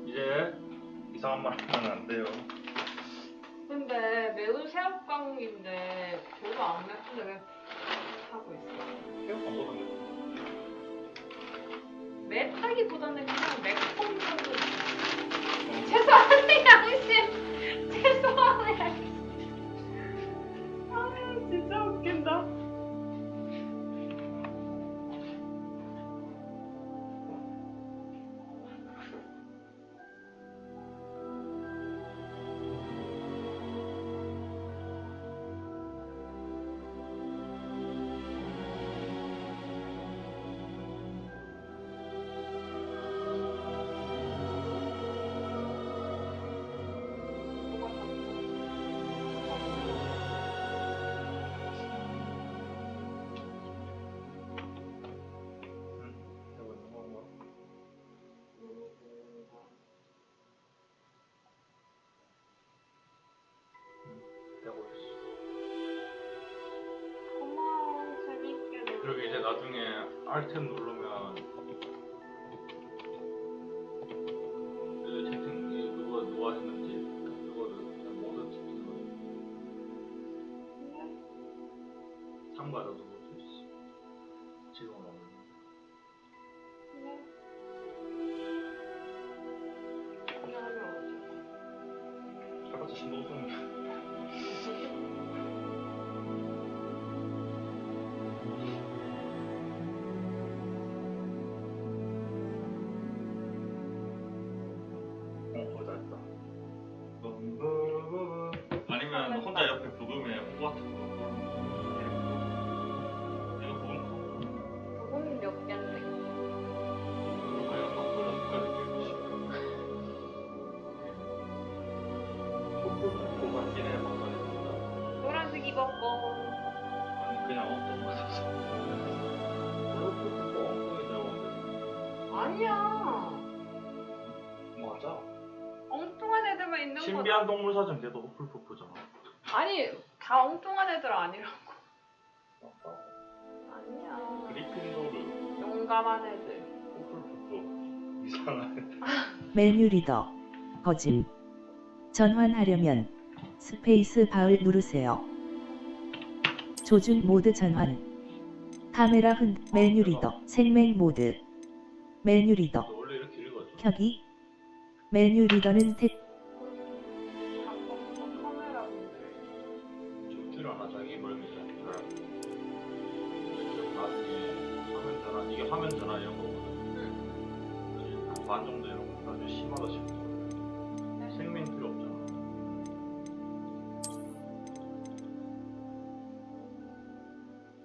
이제 이상한 말 하면 안 돼요. 근데 매운 새우깡인데 별로 안 맵던데 왜 하고 있어? 새우깡보다 맵다기보다는 그냥 매콤 정도. 죄송하네 양심. 죄송하네 양심. 아 진짜 웃긴다. 고마워 재밌게 놀. 그리고 이제 나중에 Alt 누르면 그 채팅 누가 했는지 그거를 그냥 모든 채팅을 참가자도 볼 수 있어. 지금은 없는데. 그냥 하면 어떡해. 해봤자 신동성이야. 거의 다 했다. 아니면 혼자 옆에 부금에 호그와트 부금 이거 부금 부분 몇 개인데? 아니 아까 그거까지 후플푸프 맞기네 방송했습니다. 노란색 입었고. 아니 그냥 어떤 거였어? 후플푸프 엉덩이 들어오는데 아니야. 맞아. 엉뚱한 애들만 있는 거. 신비한 동물 사전 걔도 후플푸프잖아. 아니 다 엉뚱한 애들 아니라고. 맞다. 아니야. 그리핀도르 용감한 애들. 후플푸프 이상한 애들. 메뉴 리더 거짐 전환하려면 스페이스 바를 누르세요. 조준 모드 전환 카메라 메뉴 리더 생맹 모드 메뉴 리더 원래 이렇게 읽어줘. 켜기 메뉴 리더는 카메라 분들. 줄 하나 자기 멀미지 나중에 화면 전환 이게 화면 전환 이런 거거든. 반 정도 이런 거 나중에 심하다 싶어. 생명 필요 없잖아.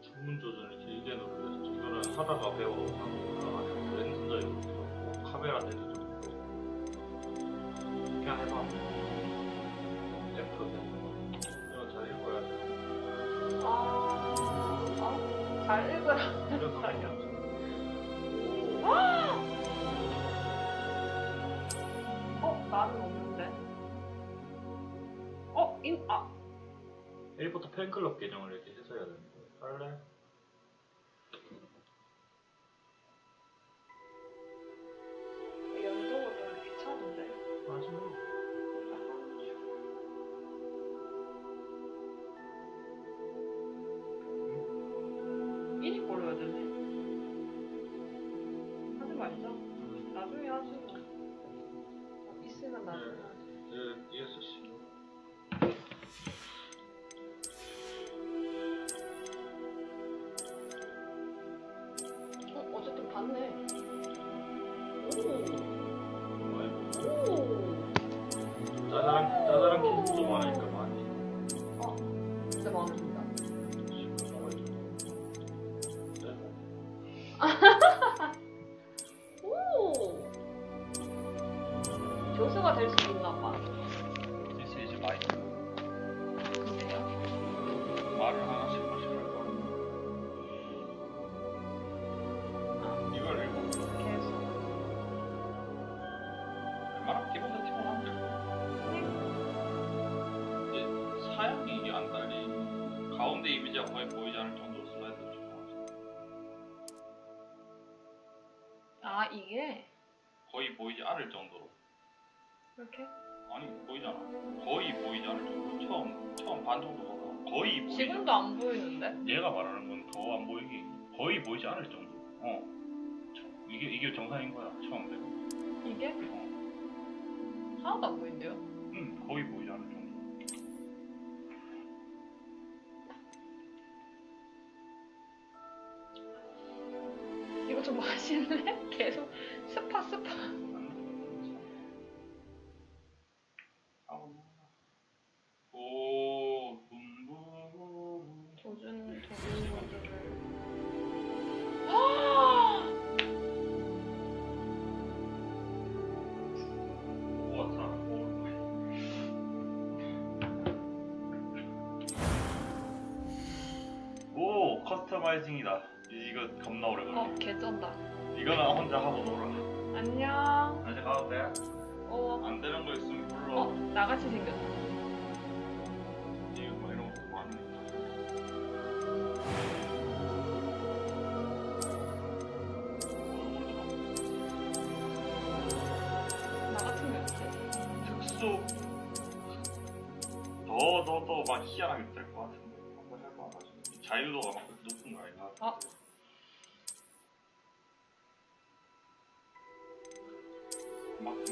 주문 조절을 길게 누르면서 이거는 하다가 배워가고 올라가는 렌즈 조절도 그렇고 카메라 렌즈 조절도 그냥 해봐. F도 되는 거. 이거 잘 읽어야 돼. 잘 읽으라. 이런 아니야. 나는 없는데. 해리포터 팬클럽 계정을 이렇게 해서 해야 되는데 할래? 연동을 별로 귀찮은데. 맞아. 미리 걸어야 되네. 하지 말자. 나중에 하지 뭐. 있으면 나중에 하지. ESC. 어쨌든 봤네. 짜잘한 키도 많으니까 많이. 진짜 많습니다. 오. 교수가 될 수 있나 봐. This is my. 근데요? 말을 하나씩 할 거야. 이걸 읽어. 계속. 웬만하면 기본 세팅만 하면 될 거야. 이제 사양이 이게 안 달리 가운데 이미지가 거의 보이지 않을 정도로 슬라이드를 조정하죠. 아 이게 거의 보이지 않을 정도로. 이렇게? 아니 보이잖아. 거의 보이지 않을 정도. 처음 반 정도 봐서 거의 보이지. 지금도 안 보이는데? 얘가 말하는 건 더 안 보이기. 거의 보이지 않을 정도. 이게 정상인 거야. 처음 때. 이게? 하나도 안 보이는데요? 응, 거의 보이지 않을 정도. 이거 좀 맛있네? 계속 스파. 오, 조준 모드를 호그와트. 오, 커스터마이징이다. 이거 겁나 오래 걸려. 개쩐다. 이거나 혼자 하고 놀아. 안녕. 이제 가도 돼? 어, 안 되는 거 있으면 불러. 나같이 생겼어. 이거 뭐 이런 거 많으니까. 나같이 생겼지. 특수 더 희한하게 될 것 같은데 한번 해봐. 자유도가 막 높은 거 아닌가?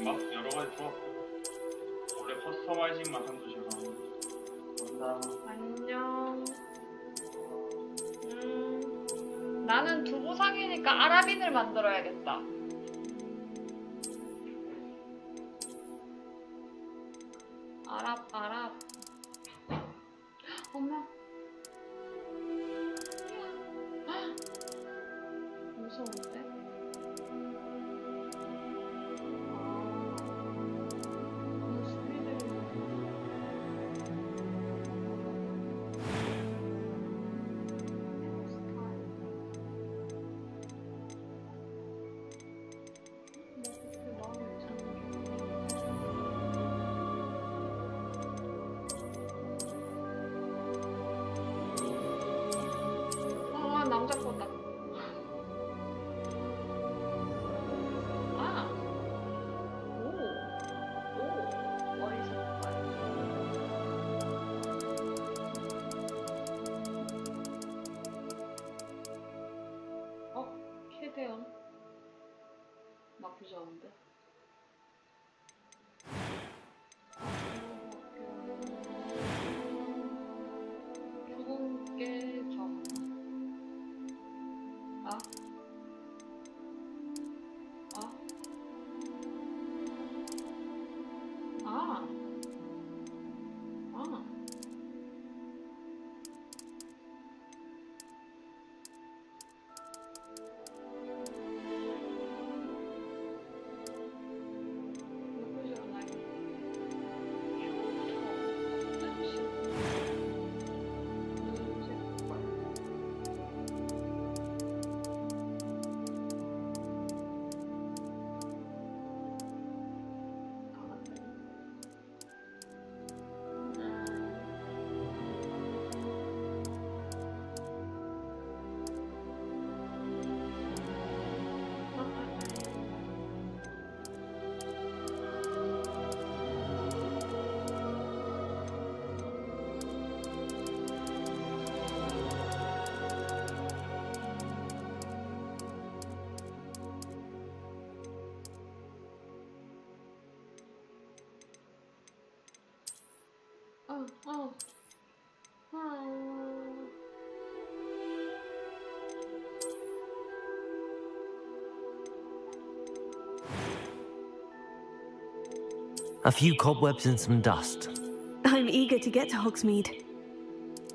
막 여러 가지 좋았고 원래 커스터마이징만 한두 시간 감사합니다. 안녕. 나는 두부상이니까 아랍인을 만들어야겠다. 아랍. 엄마. 무서운데? 무스리들이 남자 거다. 머리 색깔. 캐대언. 나쁘지 않은데. 붉은깨점. 나쁘지 않아요. A few cobwebs and some dust. I'm eager to get to Hogsmeade.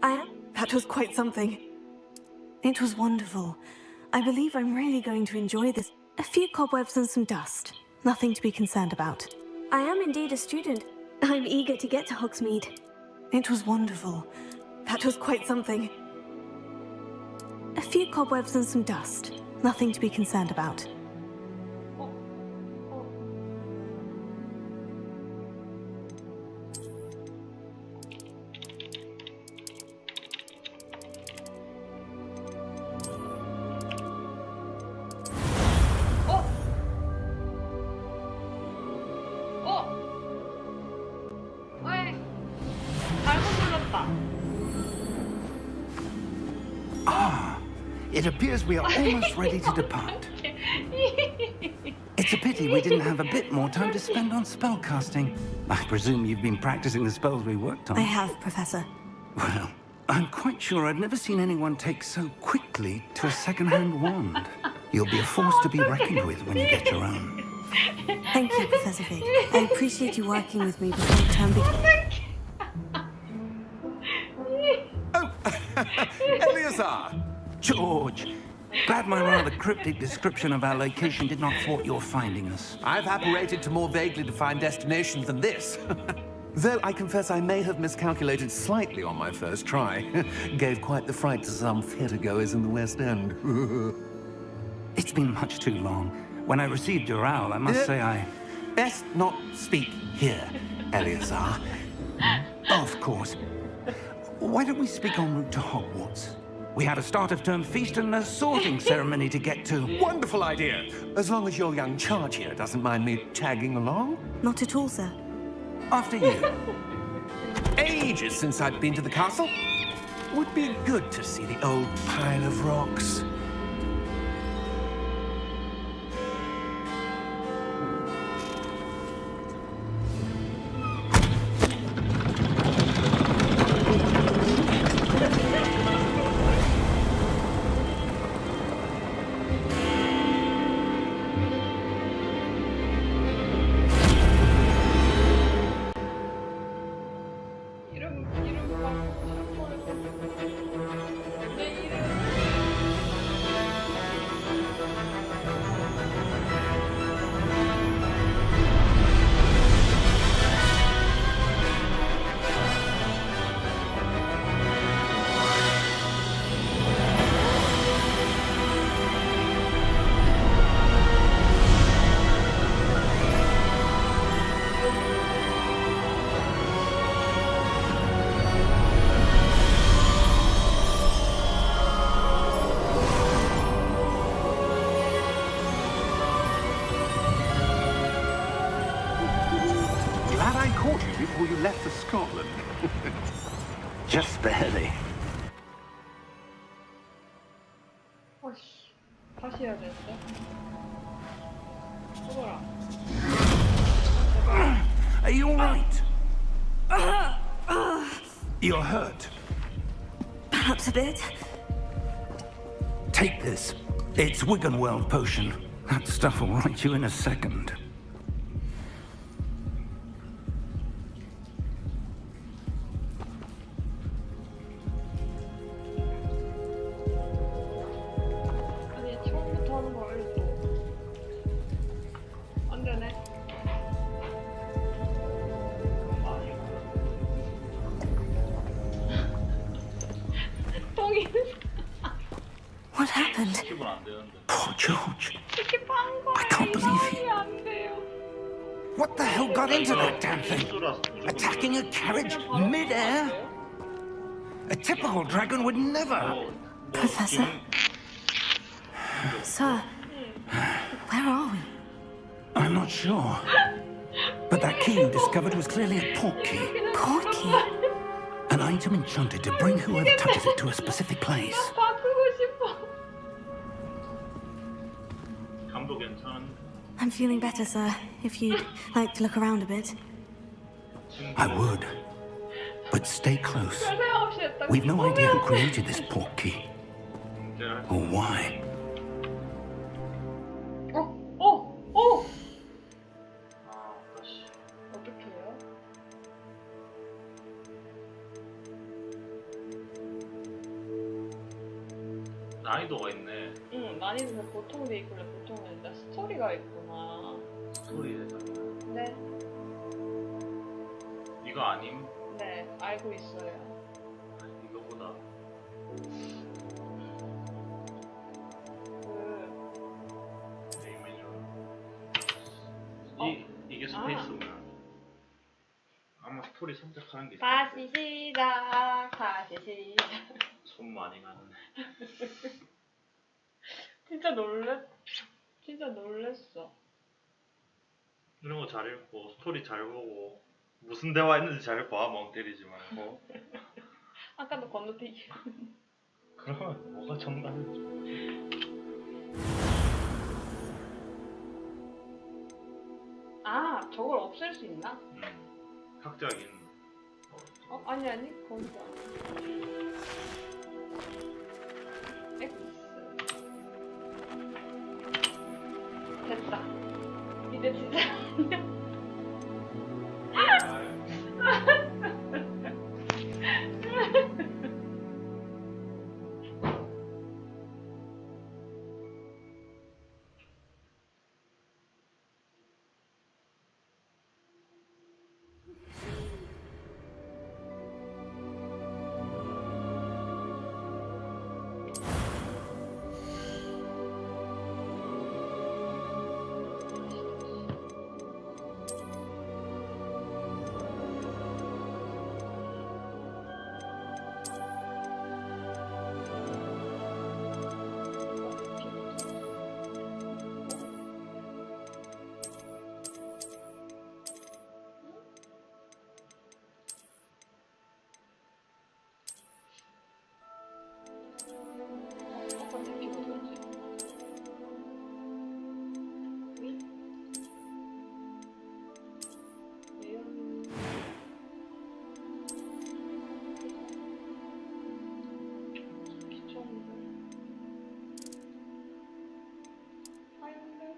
That was quite something. It was wonderful. I believe I'm really going to enjoy this. A few cobwebs and some dust. Nothing to be concerned about. I am indeed a student. I'm eager to get to Hogsmeade. It was wonderful. That was quite something. A few cobwebs and some dust. Nothing to be concerned about. It appears we are almost ready to depart. It's a pity we didn't have a bit more time to spend on spellcasting. I presume you've been practicing the spells we worked on. I have, Professor. Well, I'm quite sure I've never seen anyone take so quickly to a second-hand wand. You'll be a force to be reckoned with when you get your own. Thank you, Professor Fig. I appreciate you working with me before the term begins. Oh, Eleazar! George, glad my rather cryptic description of our location did not thwart your finding us. I've apparated to more vaguely defined destinations than this. Though I confess I may have miscalculated slightly on my first try. Gave quite the fright to some theatregoers in the West End. It's been much too long. When I received your owl, I must say I... Best not speak here, Eleazar. Of course. Why don't we speak en route to Hogwarts? We have a start-of-term feast and a sorting ceremony to get to. Wonderful idea. As long as your young charge here doesn't mind me tagging along. Not at all, sir. After you. Ages since I've been to the castle. Would be good to see the old pile of rocks. 이름 바꾸고 내 이름. Glad I caught you before you left for Scotland. Just barely. 아씨, 다시 해야 되는데. 죽어라. Are you all right? You're hurt. Perhaps a bit. Take this. It's Wiggenweld potion. That stuff will right you in a second. 아니, 처음부터 하는 거 알려줘. 안 되네. 똥이 What happened? 스킵은 안 되는데. Poor George. 이렇게 빵거리 I can't believe it. 안 돼요. What the hell got into that damn thing? 실수라서 무조건 Attacking a carriage mid-air? A typical dragon would never. Professor? Sir, where are we? I'm not sure. But that key you discovered was clearly a portkey. Portkey? An item enchanted to bring whoever touches it to a specific place. 바꾸고 싶어. 감도 괜찮은데. I'm feeling better, sir. If you'd like to look around a bit. I would. But stay close. 별 생각 없이 했다. We've no idea who created this portkey. 문제를 Or why. 아씨. 어떻게 해요? 난이도가 있네. 응, 난이도는 보통 돼 있길래 보통은 했는데 스토리가 있구나. 스토리에. 네, 이거 아님? 네, 알고 있어요. 이거보다. 그 메인 메뉴. 어? 이게 스페이스구나. 아마 스토리 선택하는 게 있을 다시 시작, 다시 시작. 손 많이 가는. 진짜 놀랬어. 이런 거 잘 읽고 스토리 잘 보고 무슨 대화 했는지 잘 봐. 멍 때리지 말고. 아까도 건너뛰기. 그러면 뭐가 정답이지? 아, 저걸 없앨 수 있나? 각자긴. 아니 거기가 X 됐다. 이제 진짜 똑같은 키보드지. 내용 기존 파일들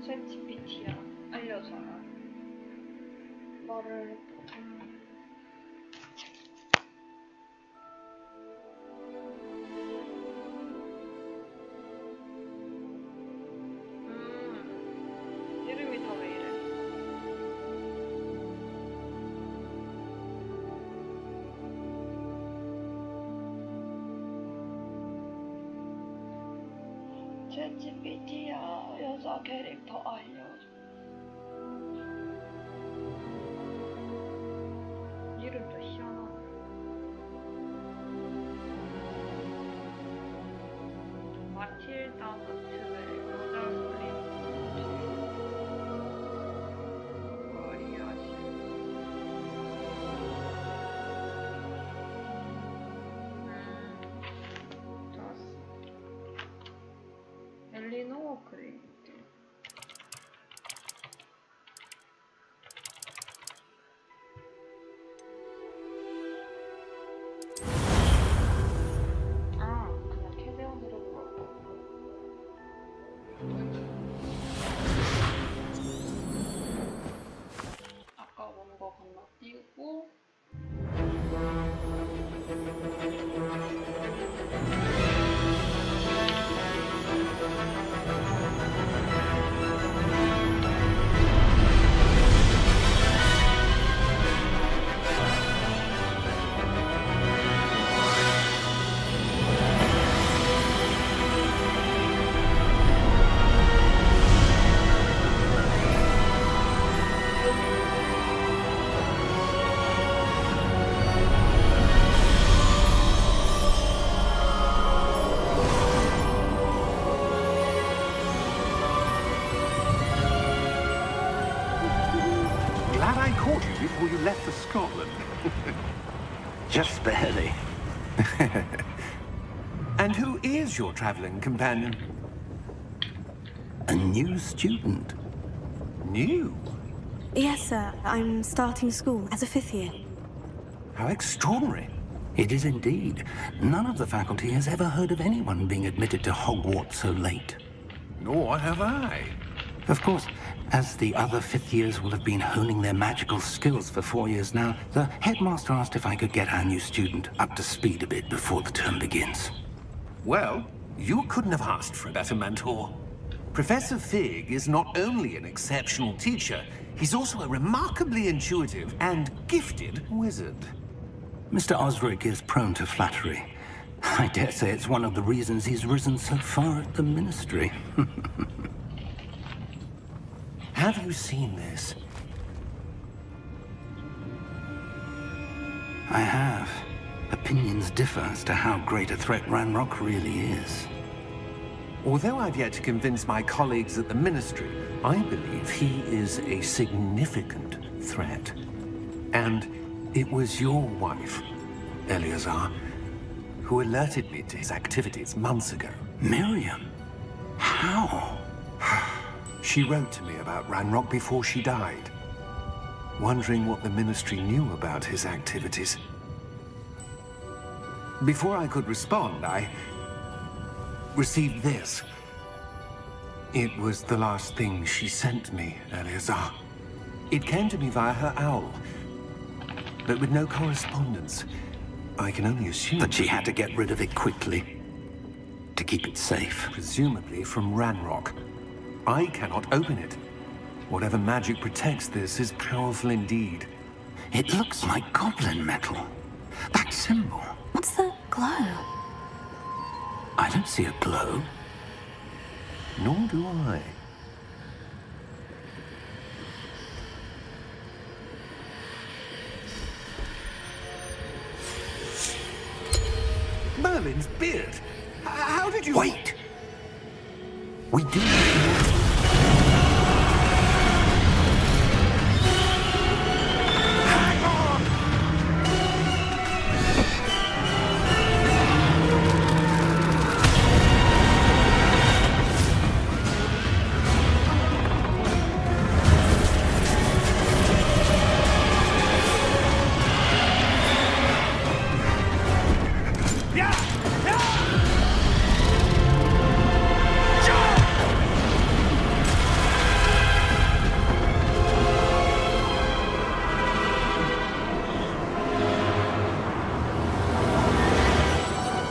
챗GPT야 알려줘라. 말을 이름이 다 왜 이래? 챗GPT야 여자 캐릭터 알려줘. 이름도 희한하네. 마틸다 버트웰 여자 그림 마리아시 업그레이드. 아, 그냥 캐대원으로 보고. 아까 본 거 건너뛰고. Glad I caught you before you left for Scotland. Just barely. And who is your traveling companion? A new student. New? Yes, sir. I'm starting school as a 5th year. How extraordinary. It is indeed. None of the faculty has ever heard of anyone being admitted to Hogwarts so late. Nor have I. Of course, as the other 5th years will have been honing their magical skills for 4 years now, the headmaster asked if I could get our new student up to speed a bit before the term begins. Well, you couldn't have asked for a better mentor. Professor Fig is not only an exceptional teacher, he's also a remarkably intuitive and gifted wizard. Mr. Osric is prone to flattery. I dare say it's one of the reasons he's risen so far at the ministry. Have you seen this? I have. Opinions differ as to how great a threat Ranrock really is. Although I've yet to convince my colleagues at the Ministry, I believe he is a significant threat. And it was your wife, Eleazar, who alerted me to his activities months ago. Miriam? How? She wrote to me about Ranrock before she died, wondering what the Ministry knew about his activities. Before I could respond, I received this. It was the last thing she sent me, Eleazar. It came to me via her owl, but with no correspondence. I can only assume That she had to get rid of it quickly. To keep it safe. presumably from Ranrock. I cannot open it. Whatever magic protects this is powerful indeed. It looks like goblin metal. That symbol. What's the glow? I don't see a glow. Nor do I. Merlin's beard. How did you... Wait! We do. Hang on!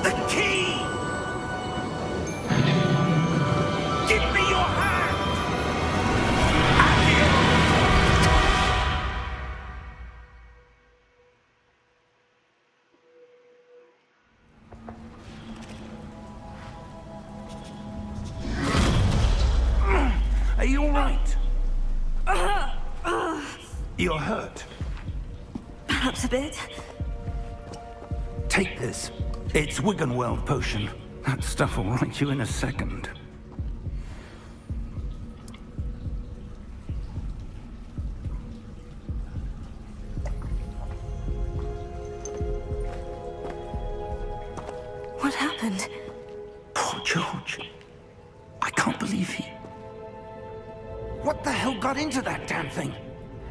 The key! Give me your hand! Are you all right? You're hurt. Perhaps a bit. Take this. It's Wiggenweld potion. That stuff will right you in a second. What happened? Poor George. I can't believe he... What the hell got into that damn thing?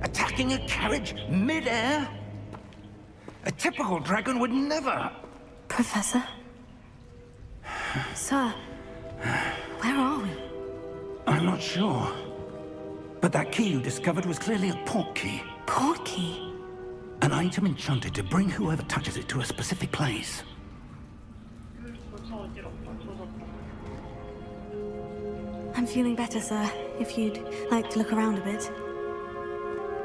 Attacking a carriage mid-air? A typical dragon would never... Professor? Sir, where are we? I'm not sure. But that key you discovered was clearly a port key. Port key? An item enchanted to bring whoever touches it to a specific place. 벌써 어지럽다. 조졌다. I'm feeling better, sir. If you'd like to look around a bit.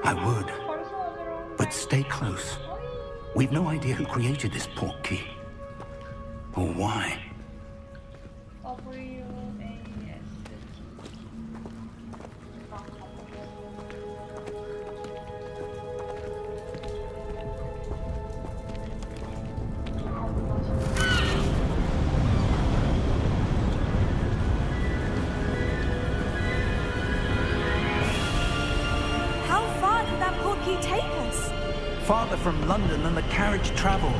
I would, 벌써 어지러워. but stay close. We've no idea who created this port key. Or why. WAS. How far did that port key take us? Farther from London than the carriage travelled.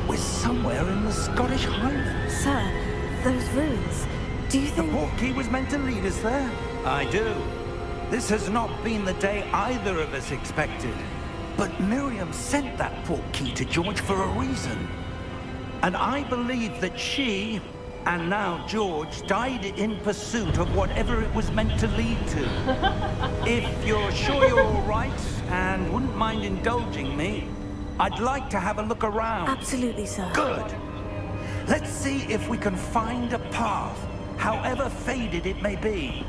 We're somewhere in the Scottish Highlands. Sir, those ruins. Do you The think... port key was meant to lead us there? I do. This has not been the day either of us expected. But Miriam sent that port key to George for a reason. And I believe that she, and now George, died in pursuit of whatever it was meant to lead to. If you're sure you're all right and wouldn't mind indulging me, I'd like to have a look around. Absolutely, sir. Good. Let's see if we can find a path, however faded it may be.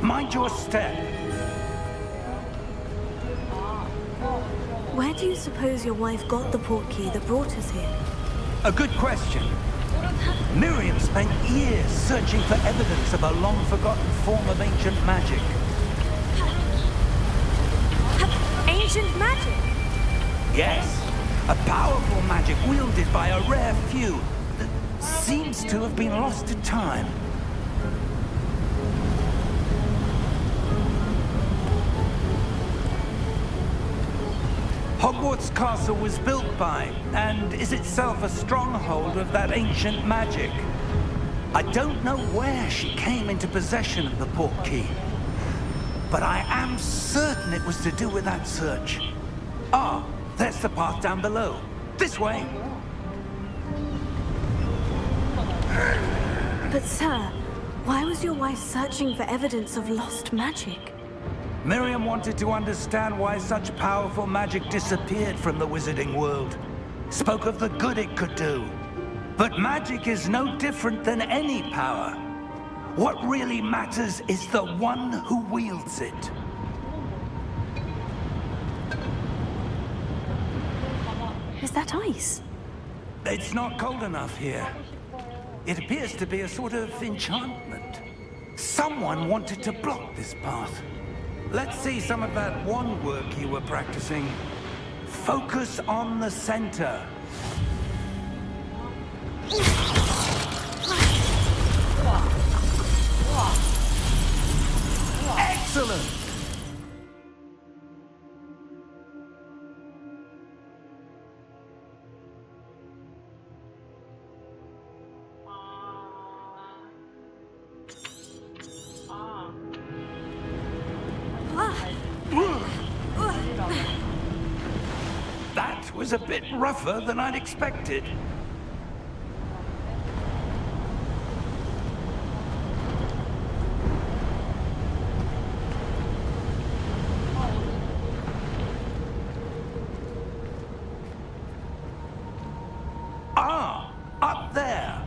Mind your step. Where do you suppose your wife got the port key that brought us here? A good question. Miriam spent years searching for evidence of a long-forgotten form of ancient magic. Ancient magic? Yes, a powerful magic wielded by a rare few that seems to have been lost to time. Hogwarts Castle was built by, and is itself a stronghold of that ancient magic. I don't know where she came into possession of the port key, but I am certain it was to do with that search. Ah, there's the path down below. This way. But sir, why was your wife searching for evidence of lost magic? Miriam wanted to understand why such powerful magic disappeared from the wizarding world. Spoke of the good it could do. But magic is no different than any power. What really matters is the one who wields it. Is that ice? It's not cold enough here. It appears to be a sort of enchantment. Someone wanted to block this path. Let's see some of that wand work you were practicing. Focus on the center. Excellent! That was a bit rougher than I'd expected. Ah, up there.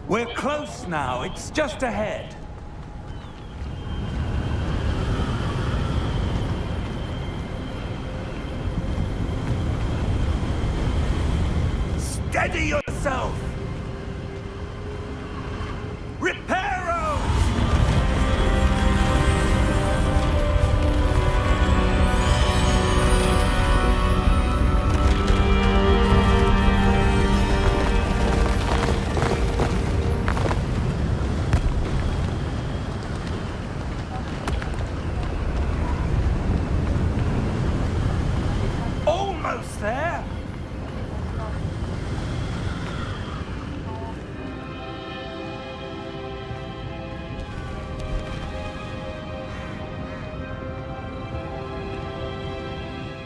We're close now. It's just ahead. Steady yourself! Reparo!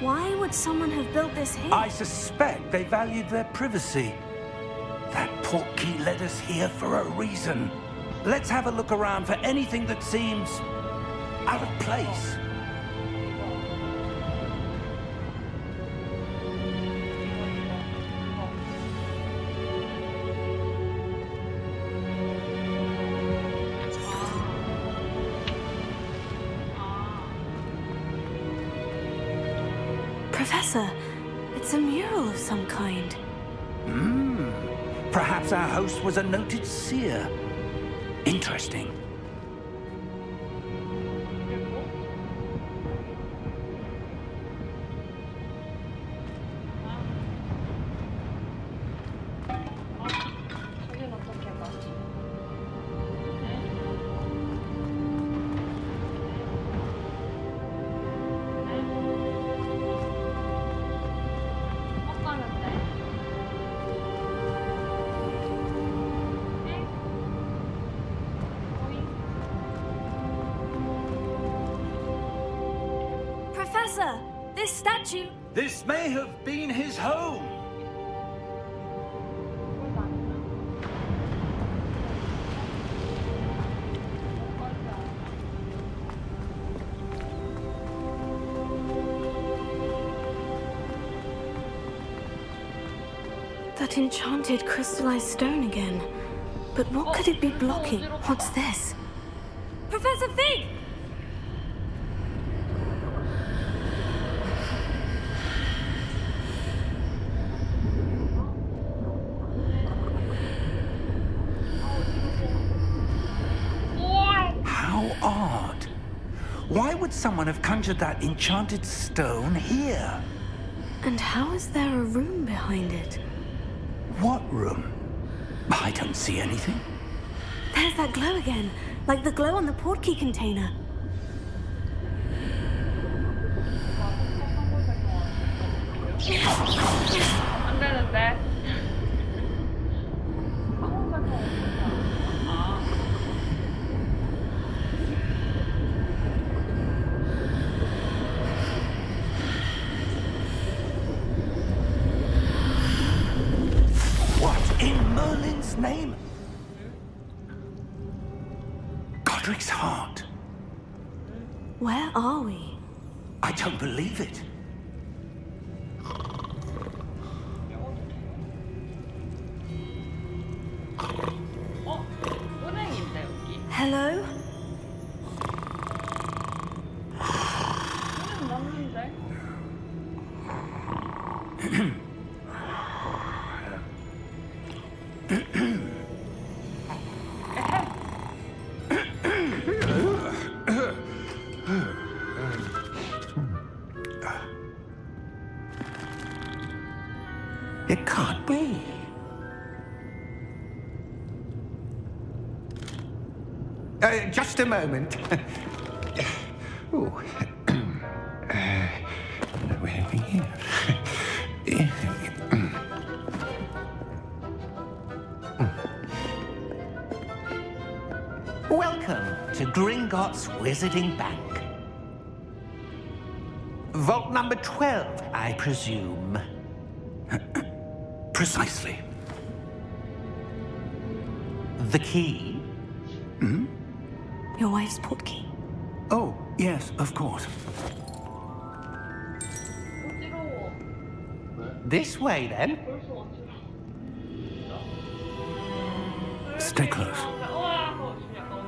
Why would someone have built this here? I suspect they valued their privacy. That portkey led us here for a reason. Let's have a look around for anything that seems out of place. Professor, it's a mural of some kind. Perhaps our host was a noted seer. Interesting. 저긴 어떻게 봐? 못 가는데. Professor, this statue... This may have been his home. That enchanted crystallized stone again. But what could it be blocking? What's this? Professor Fig! How odd. Why would someone have conjured that enchanted stone here? And how is there a room behind it? What room? I don't see anything. There's that glow again, like the glow on the portkey container. 안 되는데. What in Merlin's name? Godric's heart. Where are we? I don't believe it. 은행인데 여기. Hello? 은행 맞는데? It can't be. Just a moment. Ooh. Where are we here? Welcome to Gringotts Wizarding Bank. Vault number 12, I presume. Precisely. The key? Your wife's portkey. Oh, yes, of course. 어지러워. This way, then. 벌써 어지러워. Stay close. 우와, 그거 지금 약간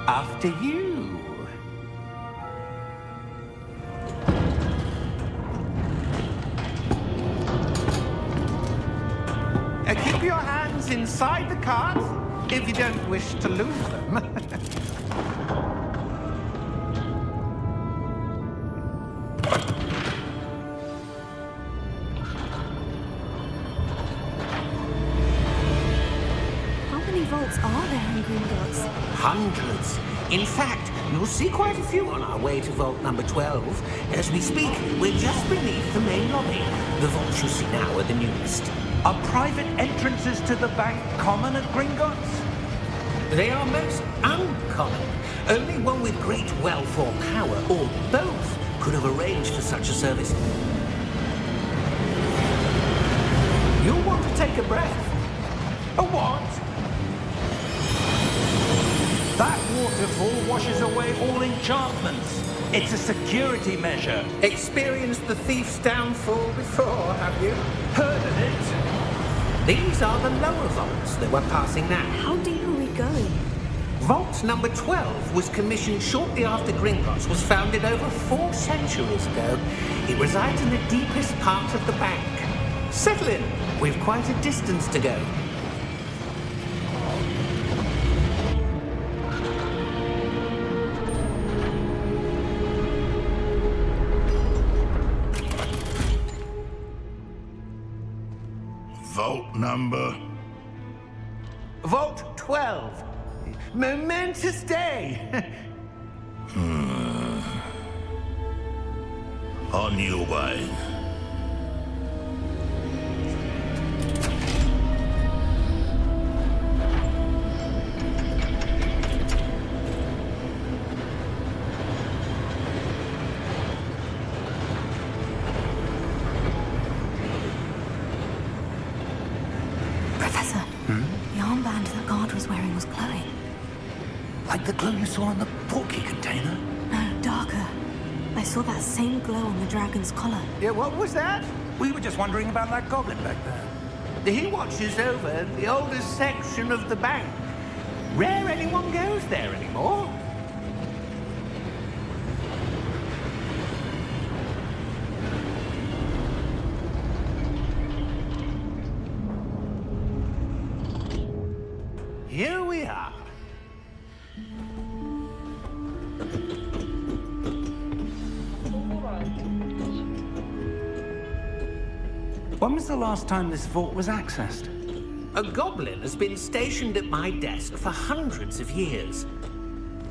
After you. Keep your hands inside the cart if you don't wish to lose them. How many vaults are there in Gringotts? Hundreds. In fact, you'll see quite a few on our way to vault number 12. As we speak, we're just beneath the main lobby. The vaults you see now are the newest. Are private entrances to the bank common at Gringotts? They are most uncommon. Only one with great wealth or power, or both, could have arranged for such a service. You'll want to take a breath. A what? That waterfall washes away all enchantments. It's a security measure. Experienced the thief's downfall before, have you? Heard of it? These are the lower vaults that we're passing now. How deep are we going? Vault number 12 was commissioned shortly after Gringotts was founded over 4 centuries ago. It resides in the deepest part of the bank. Settle in. We've quite a distance to go. Vault number? Vault 12. Momentous day. On your way. Professor, the armband that guard was wearing was glowing. Like the glow you saw on the porky container? No, darker. I saw that same glow on the dragon's collar. Yeah, what was that? We were just wondering about that goblin back there. He watches over the oldest section of the bank. Rare anyone goes there anymore. Here we are. When was the last time this vault was accessed? A goblin has been stationed at my desk for hundreds of years.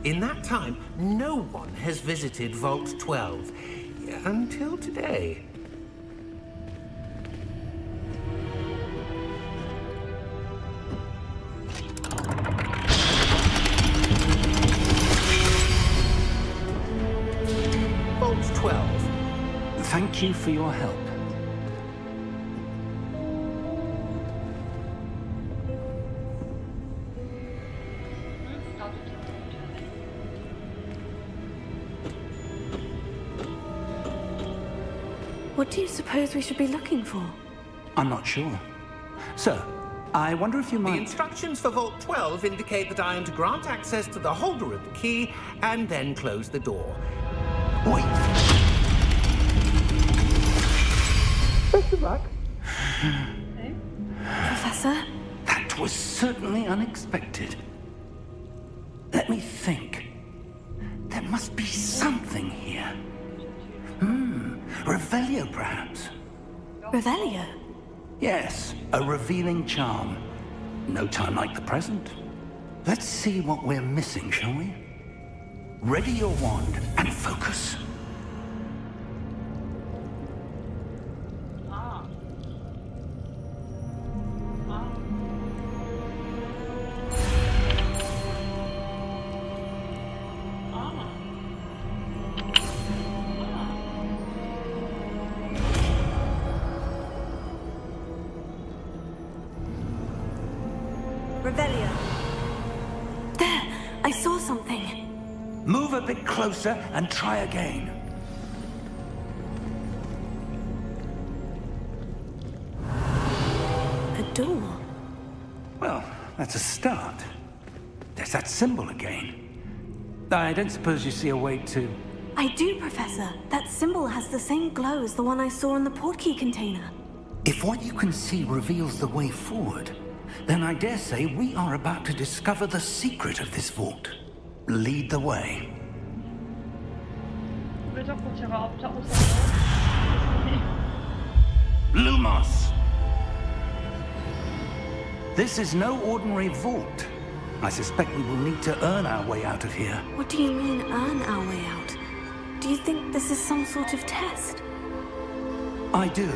In that time, no one has visited Vault 12 until today. Vault 12. Thank you for your help. 나도 들어보자. What do you suppose we should be looking for? I'm not sure. Sir, I wonder if you The might... instructions for Vault 12 indicate that I am to grant access to the holder of the key and then close the door. Wait! Best of luck. Professor? That was certainly unexpected. Let me think. There must be something here. Revelio, perhaps? Revelio? Yes, a revealing charm. No time like the present. Let's see what we're missing, shall we? Ready your wand and focus. 아. Revelio. There! I saw something. Move a bit closer and try again. A door. Well, that's a start. There's that symbol again. I don't suppose you see a way to... I do, Professor. That symbol has the same glow as the one I saw in the portkey container. If what you can see reveals the way forward, then I dare say we are about to discover the secret of this vault. Lead the way. 왜 자꾸 제가 앞장서요? Lumos! This is no ordinary vault. I suspect we will need to earn our way out of here. What do you mean, earn our way out? Do you think this is some sort of test? I do.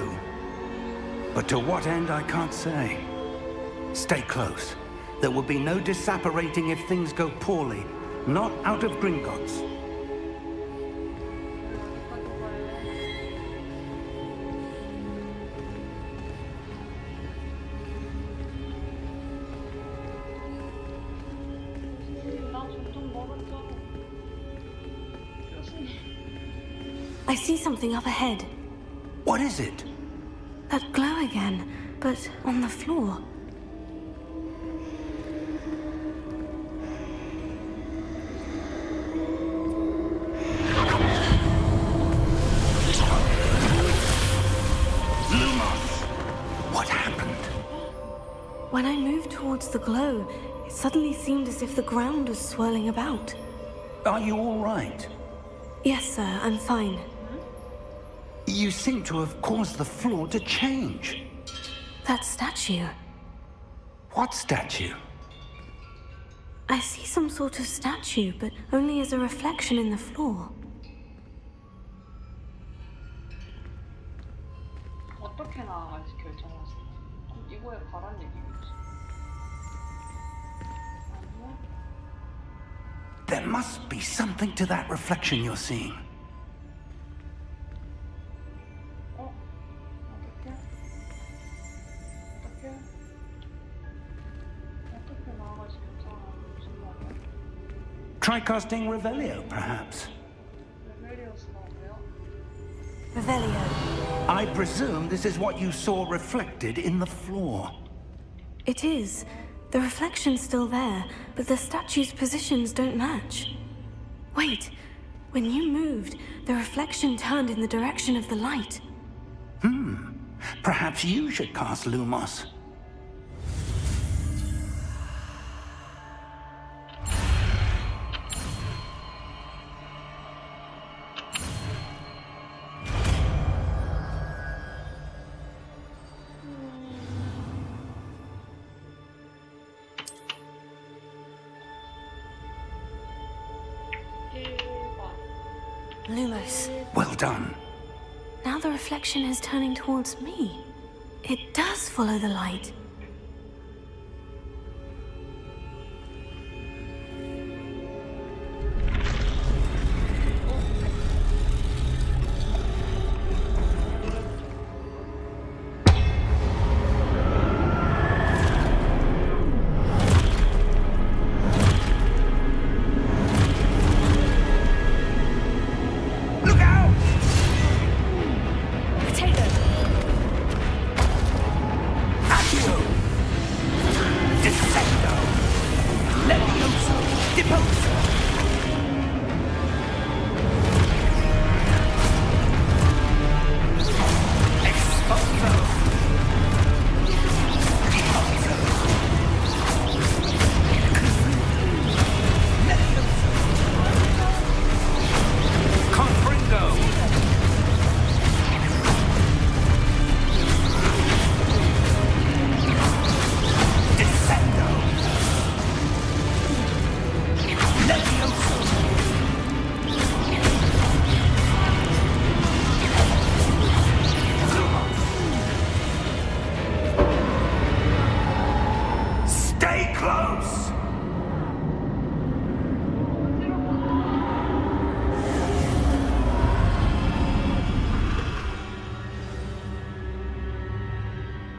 But to what end, I can't say. Stay close. There will be no disapparating if things go poorly. Not out of Gringotts. 나 점점 멀어져. 교수님. I see something up ahead. What is it? That glow again, but on the floor. What happened? When I moved towards the glow, it suddenly seemed as if the ground was swirling about. Are you all right? Yes, sir, I'm fine. You seem to have caused the floor to change. That statue. What statue? I see some sort of statue, but only as a reflection in the floor. 어떻게 나아갈지 결정하세요. 그럼 이거에 가란 얘기겠지. 아니면 There must be something to that reflection you're seeing. 어떻게? 어떻게 나아갈지 결정하는 무슨 말이야? Try casting Revelio, perhaps. 레벨리오스라고요? Revelio. I presume this is what you saw reflected in the floor. It is. The reflection's still there, but the statue's positions don't match. Wait. When you moved, the reflection turned in the direction of the light. Perhaps you should cast Lumos. Lumos. Well done. Now the reflection is turning towards me. It does follow the light.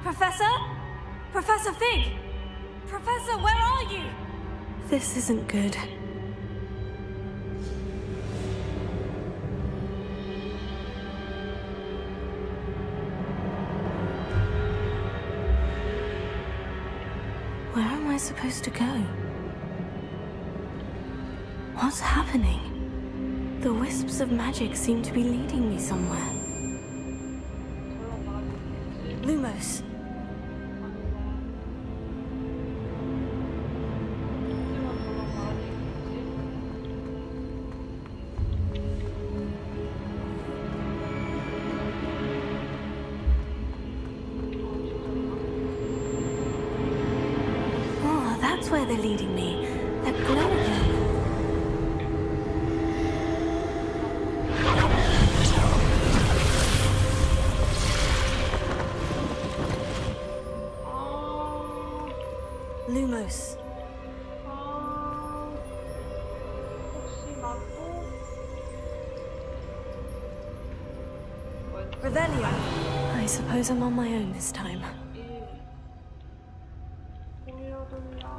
Professor? Professor Fig! Professor, where are you? This isn't good. Where am I supposed to go? What's happening? The wisps of magic seem to be leading me somewhere. Lumos. Oh, that's where they're leading me. That glow again. Lumos. 아, 혹시 맞고? Revelio. I suppose I'm on my own this time. 돌려.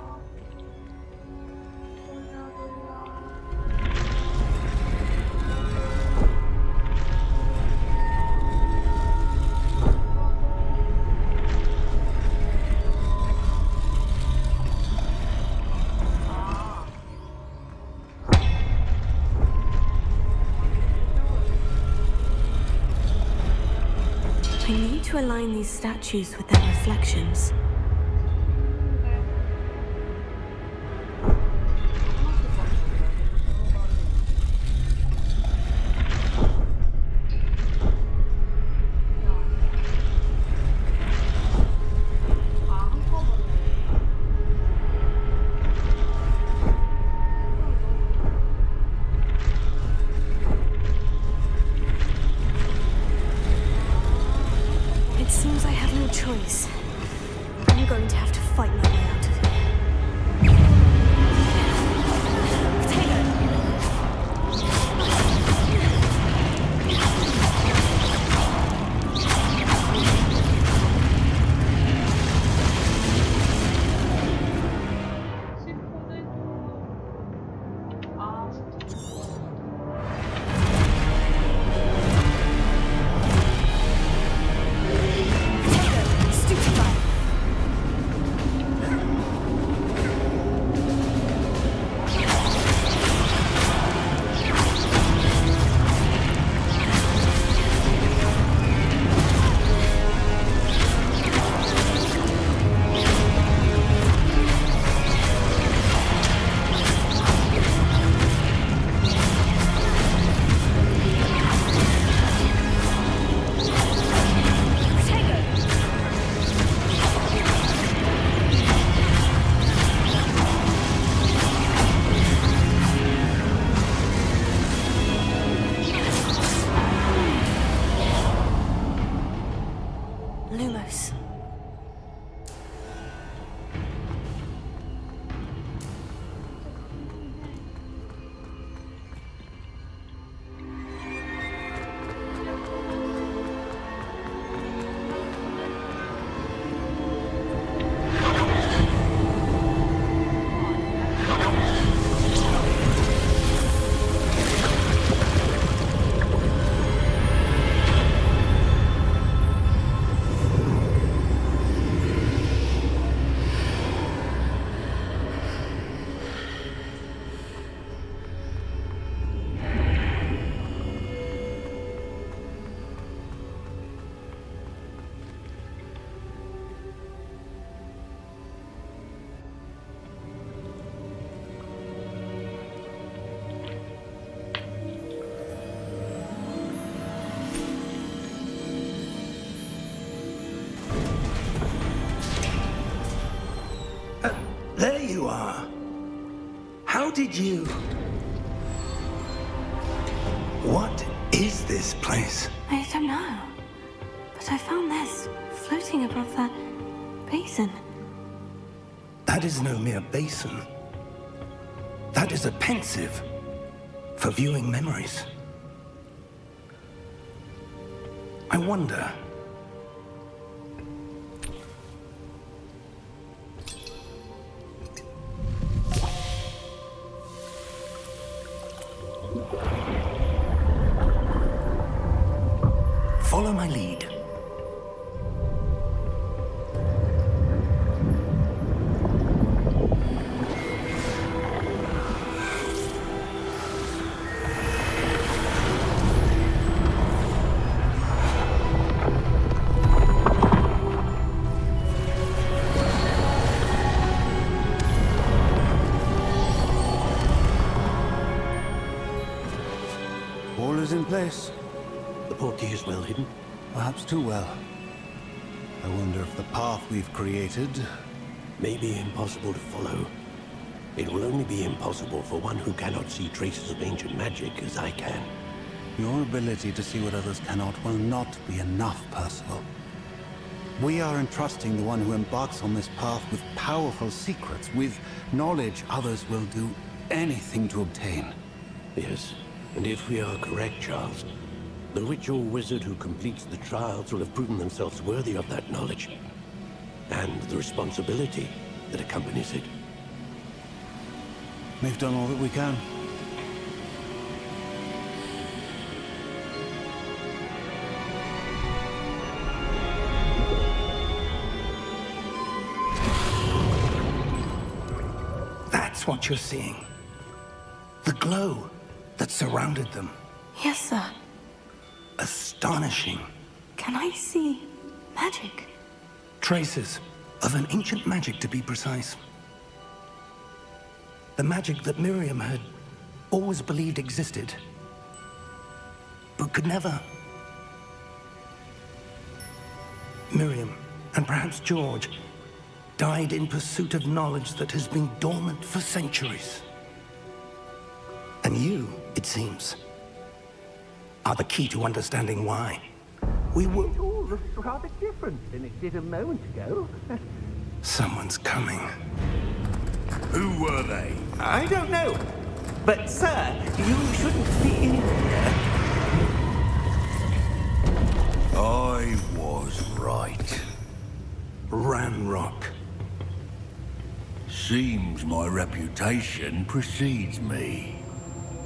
I need to align these statues with their reflections. It seems I have no choice. I'm going to have to fight my way out of here. 아, 진짜. Lumos. There you are. How did you... What is this place? I don't know. But I found this floating above that basin. That is no mere basin. That is a pensive for viewing memories. I wonder... Follow my lead. All is in place. The portkey is well hidden. Perhaps too well. I wonder if the path we've created... May be impossible to follow. It will only be impossible for one who cannot see traces of ancient magic as I can. Your ability to see what others cannot will not be enough, Percival. We are entrusting the one who embarks on this path with powerful secrets, with knowledge others will do anything to obtain. Yes, and if we are correct, Charles, the ritual wizard who completes the trials will have proven themselves worthy of that knowledge, and the responsibility that accompanies it. We've done all that we can. That's what you're seeing. The glow that surrounded them. Yes, sir. Astonishing. Can I see magic? Traces of an ancient magic, to be precise. The magic that Miriam had always believed existed, but could never. Miriam, and perhaps George, died in pursuit of knowledge that has been dormant for centuries. And you, it seems, are the key to understanding why. We were... It all looks rather different than it did a moment ago. Someone's coming. Who were they? I don't know. But, sir, you shouldn't be in here. I was right. Ranrock. Seems my reputation precedes me.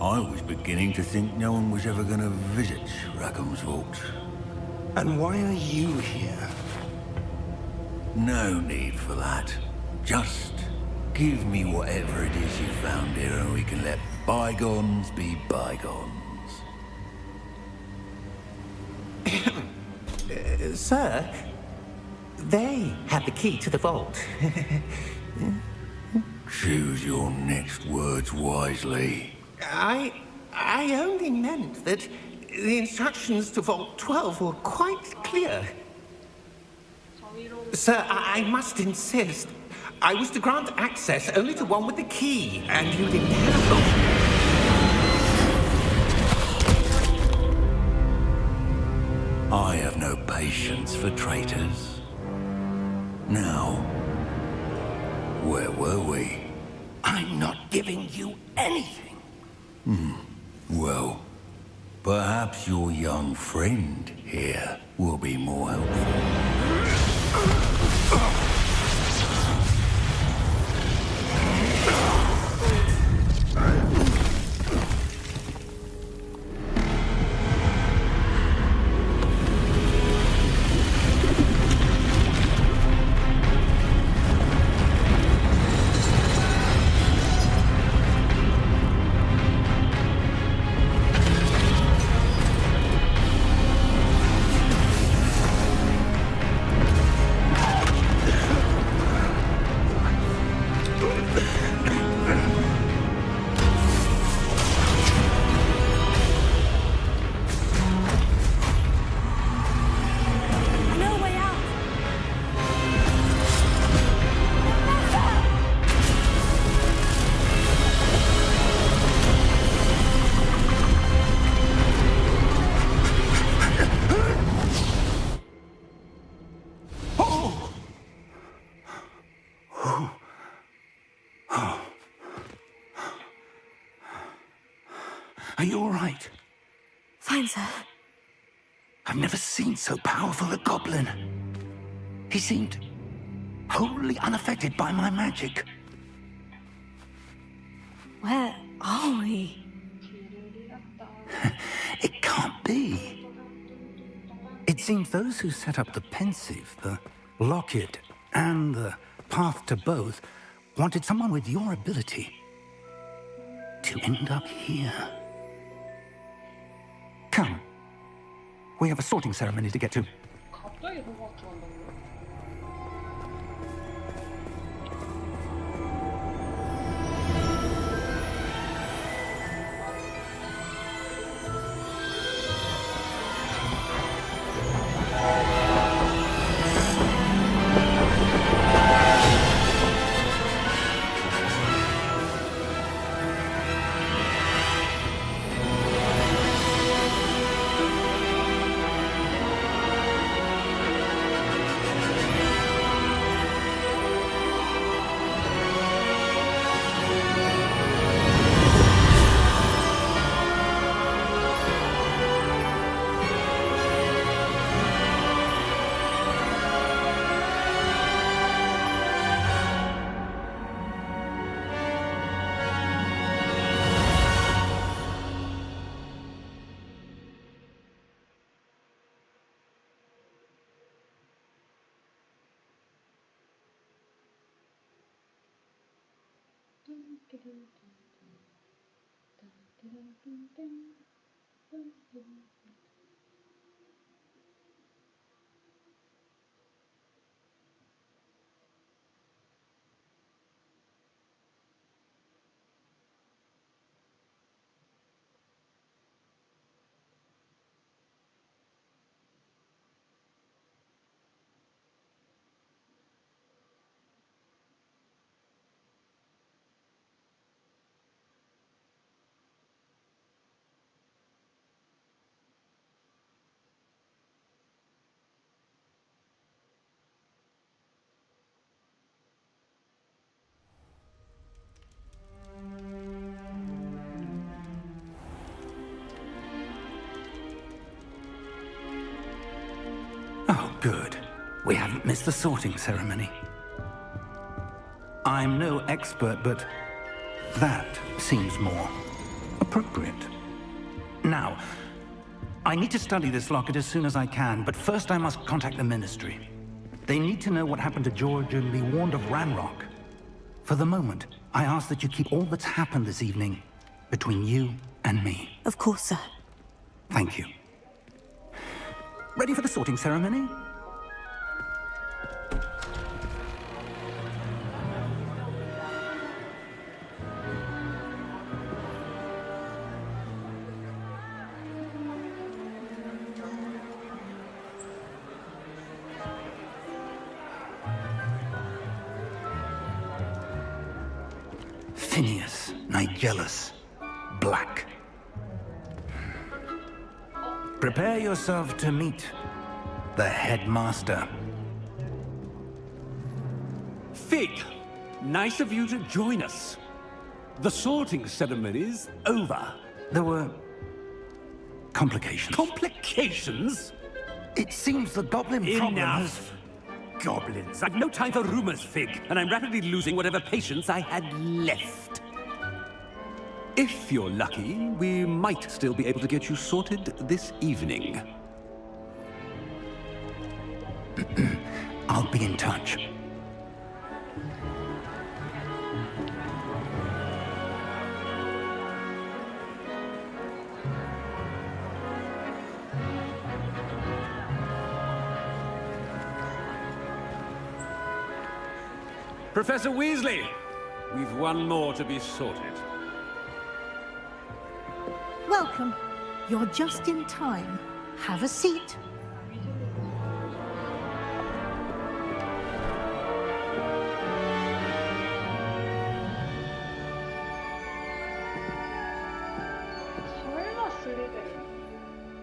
I was beginning to think no one was ever going to visit Rackham's vault. And why are you here? No need for that. Just give me whatever it is you found here and we can let bygones be bygones. Sir, they have the key to the vault. Choose your next words wisely. I only meant that the instructions to Vault 12 were quite clear. Sir, I must insist. I was to grant access only to one with the key, and you didn't have them. I have no patience for traitors. Now, where were we? I'm not giving you anything. Well, perhaps your young friend here will be more helpful. No way out. Are you all right? Fine, sir. I've never seen so powerful a goblin. He seemed wholly unaffected by my magic. Where are we? It can't be. It seems those who set up the Pensive, the Locket, and the Path to Both wanted someone with your ability to end up here. Come. We have a sorting ceremony to get to. 갑자기 호그와트 간다고요? Oh, good. We haven't missed the sorting ceremony. I'm no expert, but that seems more appropriate. Now, I need to study this locket as soon as I can, but first I must contact the Ministry. They need to know what happened to George and be warned of Ranrock. For the moment, I ask that you keep all that's happened this evening between you and me. Of course, sir. Thank you. Ready for the sorting ceremony? Phineas, Nigellus, Black. Prepare yourself to meet the headmaster. Fig, nice of you to join us. The sorting ceremony's over. There were complications. Complications? It seems the goblin problem has... Enough! Goblins. I've no time for rumors, Fig, and I'm rapidly losing whatever patience I had left. If you're lucky, we might still be able to get you sorted this evening. I'll be in touch. Professor Weasley, we've one more to be sorted. Welcome. You're just in time. Have a seat. 설마 슬리데린?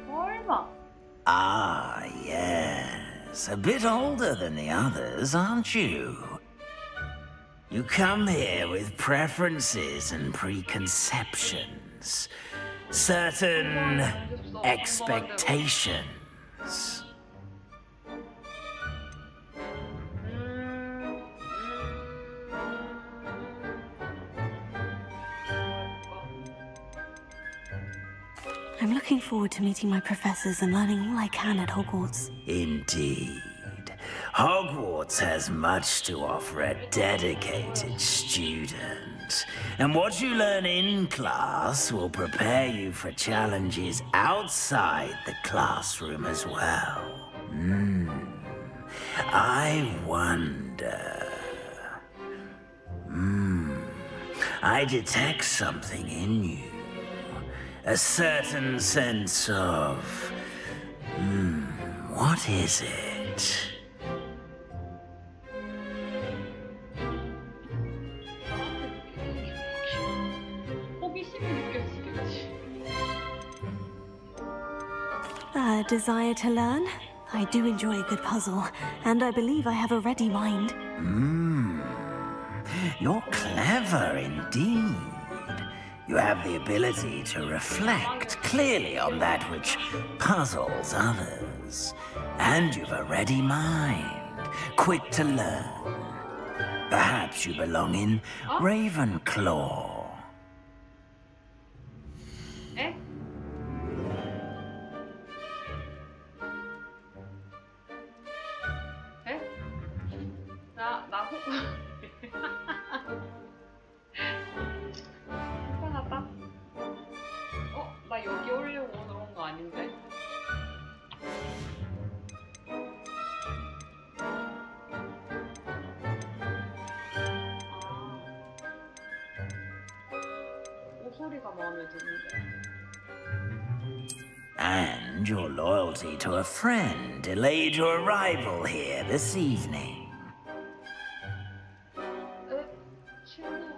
설마? Ah, yes. A bit older than the others, aren't you? You come here with preferences and preconceptions. Certain expectations. I'm looking forward to meeting my professors and learning all I can at Hogwarts. Indeed. Hogwarts has much to offer a dedicated student. And what you learn in class will prepare you for challenges outside the classroom as well. I wonder... I detect something in you. A certain sense of... what is it? 호기심이 느껴지겠지. A desire to learn? I do enjoy a good puzzle, and I believe I have a ready mind. You're clever indeed. You have the ability to reflect clearly on that which puzzles others. And you've a ready mind, quick to learn. Perhaps you belong in Ravenclaw. 에? 에? 나 마음에 드는데. And your loyalty to a friend delayed your arrival here this evening. 에? 친구는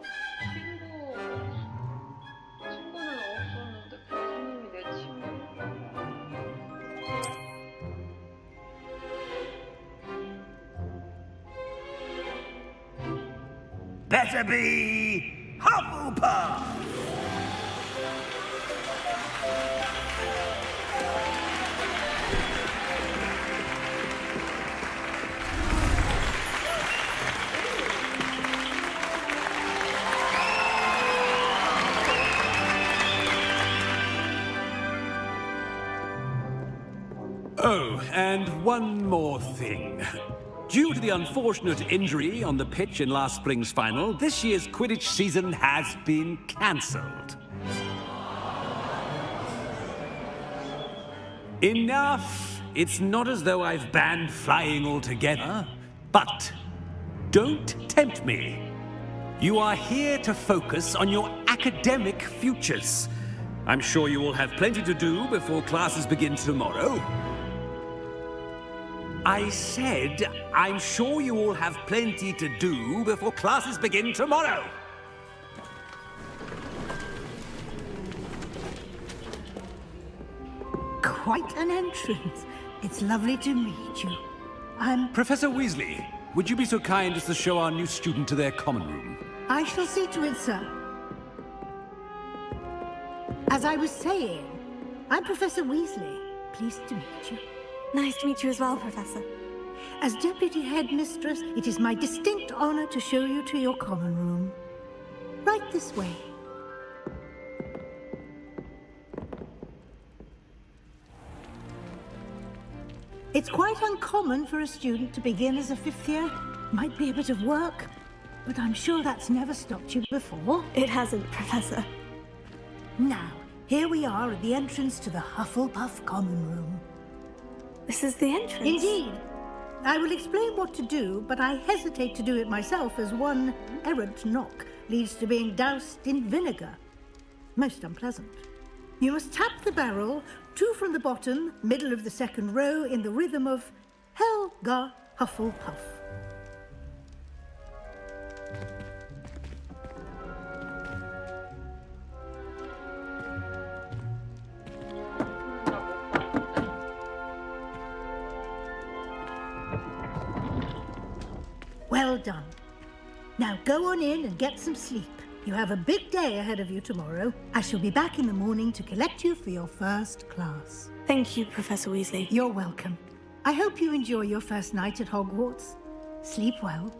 없었는데 교수님이 내 친구인가? Better be Hufflepuff! Oh, and one more thing. Due to the unfortunate injury on the pitch in last spring's final, this year's Quidditch season has been cancelled. Enough! It's not as though I've banned flying altogether, but don't tempt me. You are here to focus on your academic futures. I'm sure you will have plenty to do before classes begin tomorrow. I said, I'm sure you all have plenty to do before classes begin tomorrow. Quite an entrance. It's lovely to meet you. I'm... Professor Weasley, would you be so kind as to show our new student to their common room? I shall see to it, sir. As I was saying, I'm Professor Weasley. Pleased to meet you. Nice to meet you as well, Professor. As Deputy Headmistress, it is my distinct honor to show you to your common room. Right this way. It's quite uncommon for a student to begin as a fifth year. Might be a bit of work, but I'm sure that's never stopped you before. It hasn't, Professor. Now, here we are at the entrance to the Hufflepuff common room. This is the entrance? Indeed. I will explain what to do, but I hesitate to do it myself as one errant knock leads to being doused in vinegar. Most unpleasant. You must tap the barrel, 2 from the bottom, middle of the second row, in the rhythm of Helga Hufflepuff. Well done. Now go on in and get some sleep. You have a big day ahead of you tomorrow. I shall be back in the morning to collect you for your first class. Thank you, Professor Weasley. You're welcome. I hope you enjoy your first night at Hogwarts. Sleep well.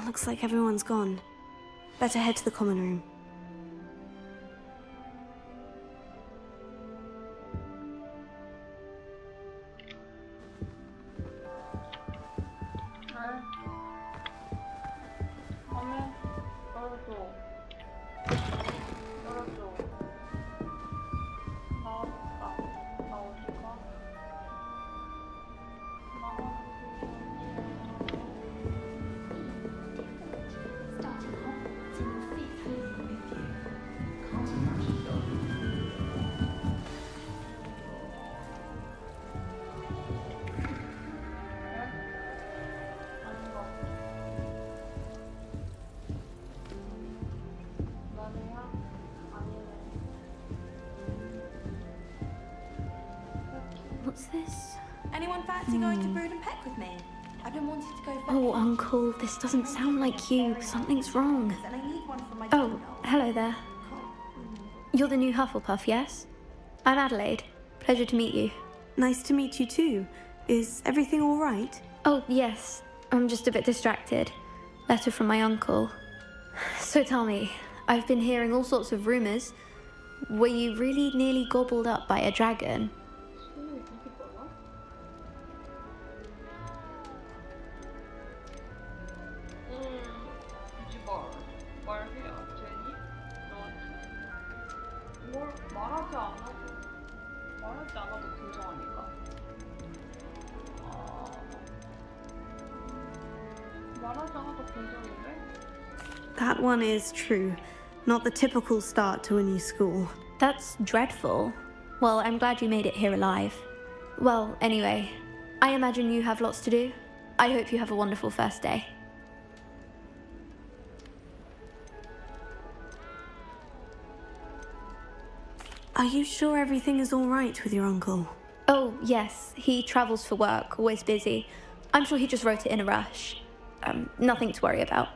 Looks like everyone's gone. Better head to the common room. What's this? Anyone fancy going to Brood and Peck with me? I've been wanting to go for Oh, Uncle, this doesn't sound like you. Something's wrong. and I need one for my Oh, hello there. You're the new Hufflepuff, yes? I'm Adelaide. Pleasure to meet you. Nice to meet you too. Is everything all right? Oh, yes. I'm just a bit distracted. Letter from my uncle. So tell me, I've been hearing all sorts of rumors. Were you really nearly gobbled up by a dragon? 뭘 말하지 않아도 긍정하니까. 말하지 않아도 긍정인데? That one is true. Not the typical start to a new school. That's dreadful. Well, I'm glad you made it here alive. Well, anyway, I imagine you have lots to do. I hope you have a wonderful first day. Are you sure everything is all right with your uncle? Oh, yes, he travels for work, always busy. I'm sure he just wrote it in a rush. Nothing to worry about.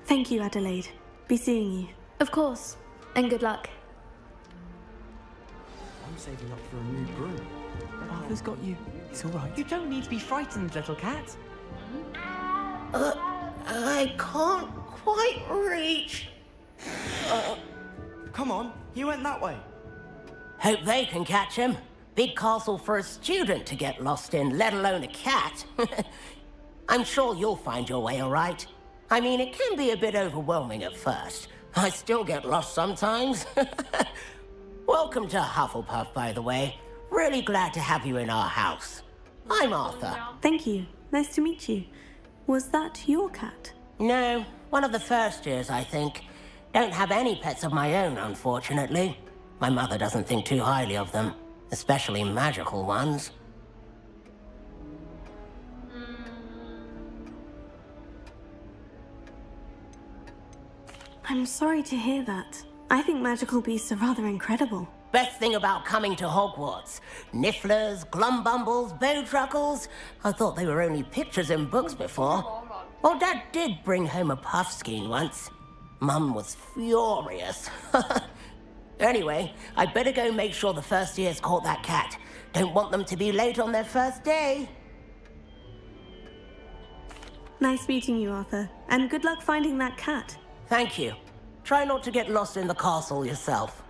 Thank you, Adelaide. Be seeing you. Of course, and good luck. I'm saving up for a new broom. Arthur's got you. It's all right. You don't need to be frightened, little cat. I can't quite reach. Come on, you went that way. Hope they can catch him. Big castle for a student to get lost in, let alone a cat. I'm sure you'll find your way all right. I mean, it can be a bit overwhelming at first. I still get lost sometimes. Welcome to Hufflepuff, by the way. Really glad to have you in our house. I'm Arthur. Thank you. Nice to meet you. Was that your cat? No, one of the first years, I think. Don't have any pets of my own, unfortunately. My mother doesn't think too highly of them, especially magical ones. I'm sorry to hear that. I think magical beasts are rather incredible. Best thing about coming to Hogwarts. Nifflers, glumbumbles, bowtruckles. I thought they were only pictures in books before. Well, Dad did bring home a puffskein once. Mum was furious. Anyway, I'd better go make sure the first years caught that cat. Don't want them to be late on their first day. Nice meeting you, Arthur. And good luck finding that cat. Thank you. Try not to get lost in the castle yourself.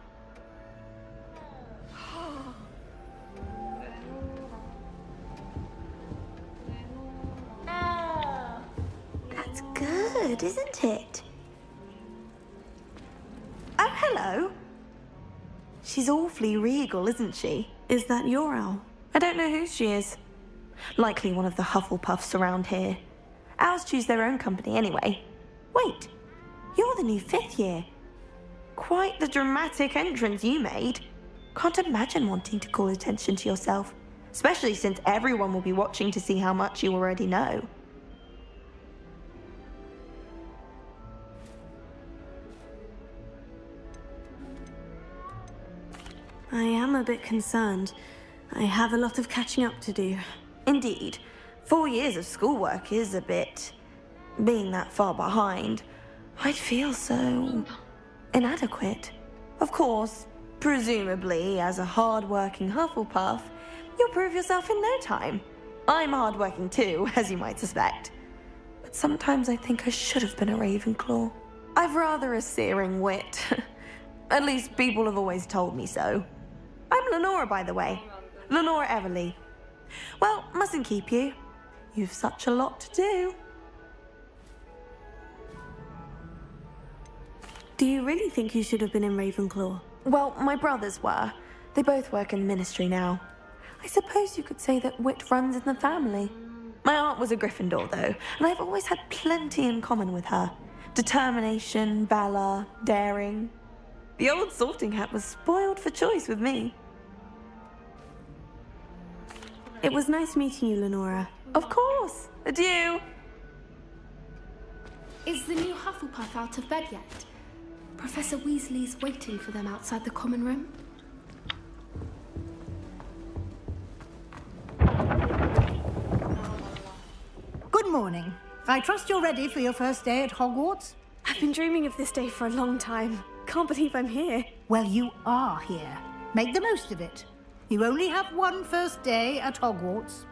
That's good, isn't it? Oh, hello. She's awfully regal, isn't she? Is that your owl? I don't know who she is. Likely one of the Hufflepuffs around here. Owls choose their own company anyway. Wait, you're the new 5th year. Quite the dramatic entrance you made. Can't imagine wanting to call attention to yourself, especially since everyone will be watching to see how much you already know. I am a bit concerned. I have a lot of catching up to do. Indeed, 4 years of schoolwork is a bit... Being that far behind, I'd feel so... inadequate. Of course, presumably, as a hard-working Hufflepuff, you'll prove yourself in no time. I'm hard-working too, as you might suspect. But sometimes I think I should have been a Ravenclaw. I've rather a searing wit. At least people have always told me so. I'm Lenora, by the way. Lenora Everly. Well, mustn't keep you. You've such a lot to do. Do you really think you should have been in Ravenclaw? Well, my brothers were. They both work in the ministry now. I suppose you could say that wit runs in the family. My aunt was a Gryffindor, though, and I've always had plenty in common with her. Determination, valor, daring. The old sorting hat was spoiled for choice with me. It was nice meeting you, Lenora. Of course. Adieu. Is the new Hufflepuff out of bed yet? Professor Weasley's waiting for them outside the common room. Good morning. I trust you're ready for your first day at Hogwarts? I've been dreaming of this day for a long time. Can't believe I'm here. Well, you are here. Make the most of it. You only have one first day at Hogwarts.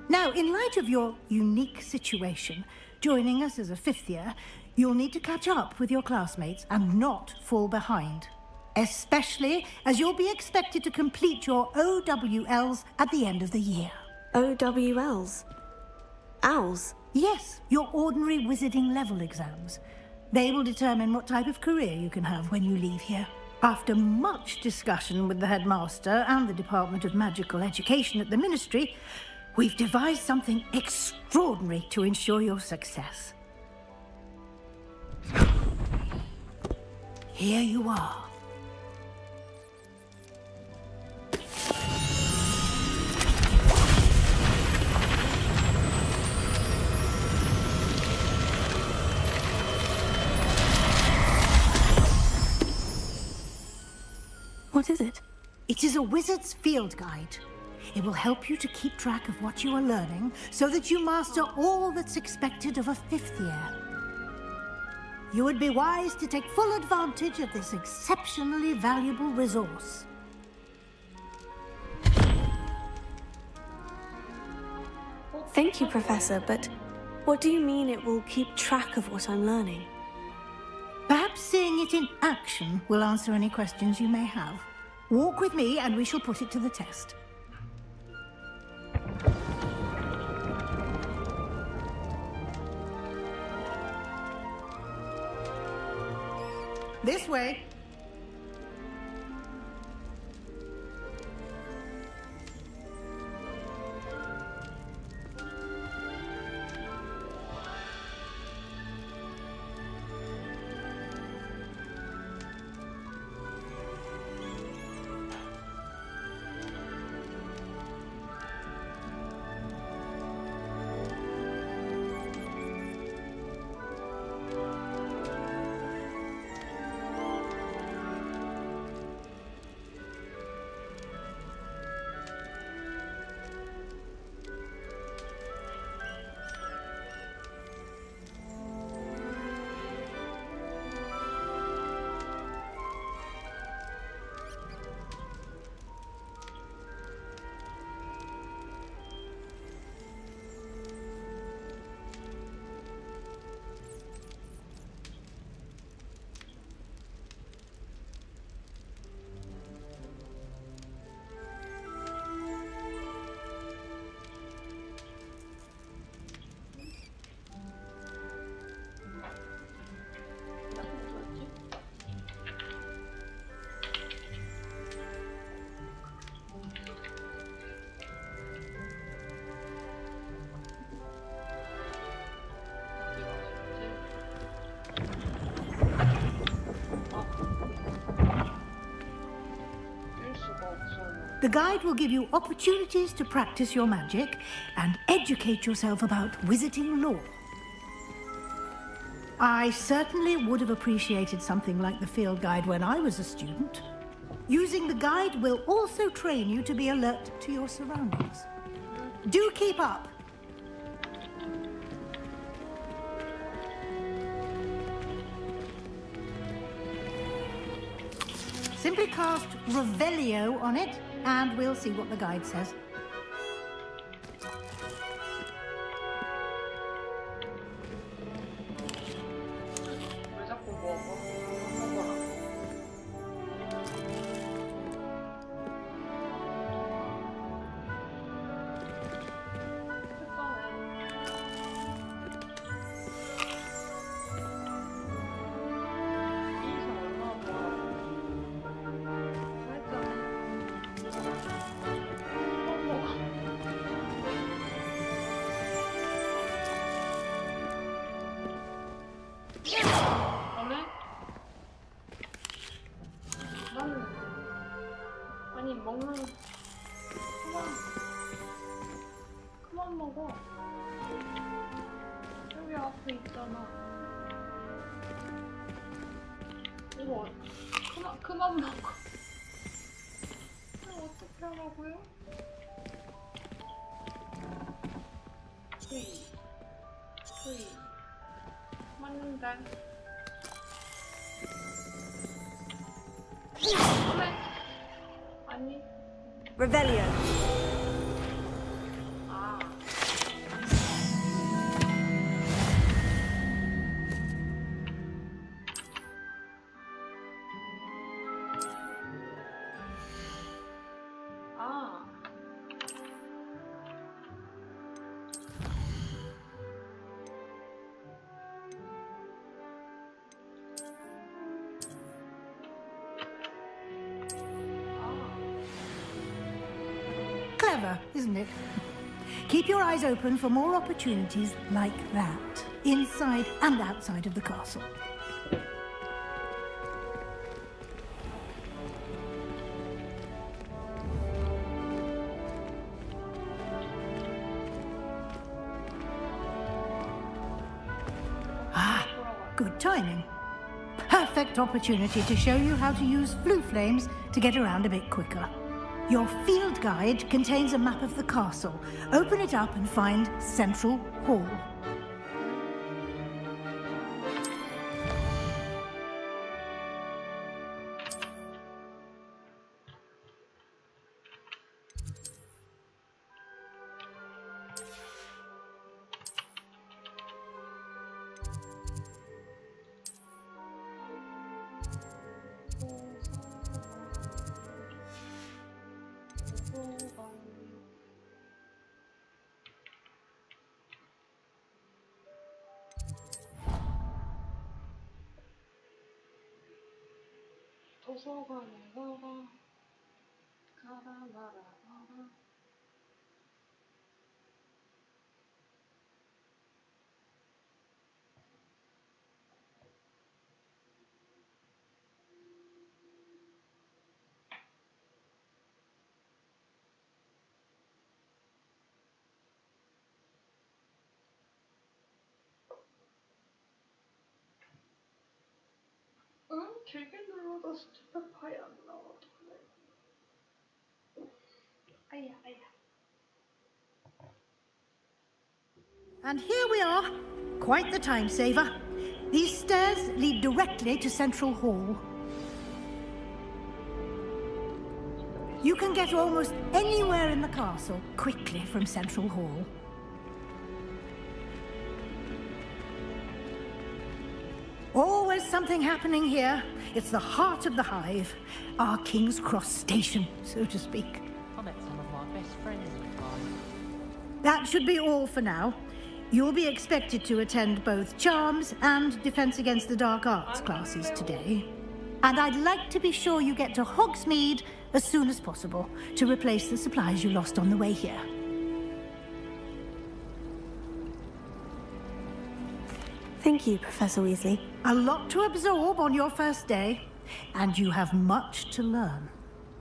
Now, in light of your unique situation, joining us as a 5th year, you'll need to catch up with your classmates and not fall behind. Especially as you'll be expected to complete your OWLs at the end of the year. OWLs? Owls? Yes, your ordinary wizarding level exams. They will determine what type of career you can have when you leave here. After much discussion with the headmaster and the Department of Magical Education at the Ministry, we've devised something extraordinary to ensure your success. Here you are. What is it? It is a wizard's field guide. It will help you to keep track of what you are learning so that you master all that's expected of a 5th year. You would be wise to take full advantage of this exceptionally valuable resource. Thank you, Professor, but what do you mean it will keep track of what I'm learning? Perhaps seeing it in action will answer any questions you may have. Walk with me and we shall put it to the test. This way. The guide will give you opportunities to practice your magic and educate yourself about wizarding lore. I certainly would have appreciated something like the field guide when I was a student. Using the guide will also train you to be alert to your surroundings. Do keep up! Simply cast Revelio on it, and we'll see what the guide says. 왜 자꾸 먹어라. 아니 먹는 그만 먹어. 여기 앞에 있잖아. 이거 그만 먹어. 이거 어떻게 하라고요? 수이 맞는데. 그래. 아니. Revelio. 아. 아. clever, isn't it? Keep your eyes open for more opportunities like that, inside and outside of the castle. Ah, good timing. Perfect opportunity to show you how to use flue flames to get around a bit quicker. Your field guide contains a map of the castle. Open it up and find Central Hall. 도서관에 가라 가라 가라 가라. 응? 길게 눌러도 스티커파이 안 나오던데. 아야 아야. And here we are. Quite the time saver. These stairs lead directly to Central Hall. You can get almost anywhere in the castle quickly from Central Hall. Always something happening here. It's the heart of the hive. Our King's Cross station, so to speak. I met some of my best friends in the time. That should be all for now. You'll be expected to attend both Charms and Defense Against the Dark Arts classes today. And I'd like to be sure you get to Hogsmeade as soon as possible to replace the supplies you lost on the way here. Thank you, Professor Weasley. A lot to absorb on your first day, and you have much to learn.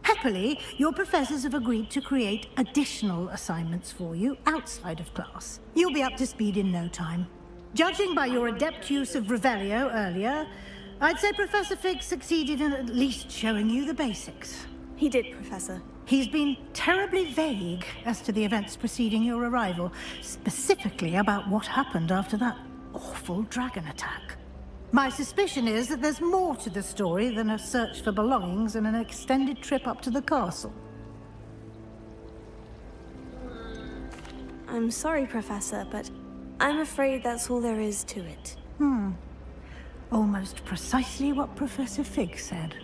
Happily, your professors have agreed to create additional assignments for you outside of class. You'll be up to speed in no time. Judging by your adept use of Revelio earlier, I'd say Professor Fig succeeded in at least showing you the basics. He did, Professor. He's been terribly vague as to the events preceding your arrival, specifically about what happened after that awful dragon attack. My suspicion is that there's more to the story than a search for belongings and an extended trip up to the castle. I'm sorry, Professor, but I'm afraid that's all there is to it. Almost precisely what Professor Fig said.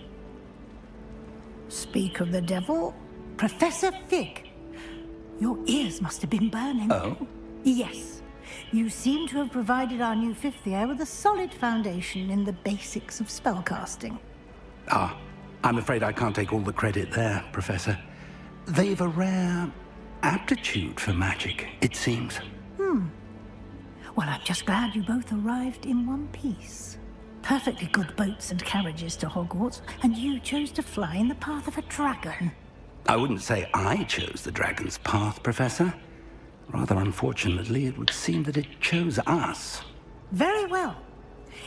Speak of the devil, Professor Fig. Your ears must have been burning. Oh? Yes. You seem to have provided our new fifth year with a solid foundation in the basics of spellcasting. Ah, I'm afraid I can't take all the credit there, Professor. They've a rare aptitude for magic, it seems. Well, I'm just glad you both arrived in one piece. Perfectly good boats and carriages to Hogwarts, and you chose to fly in the path of a dragon. I wouldn't say I chose the dragon's path, Professor. Rather unfortunately, it would seem that it chose us. Very well.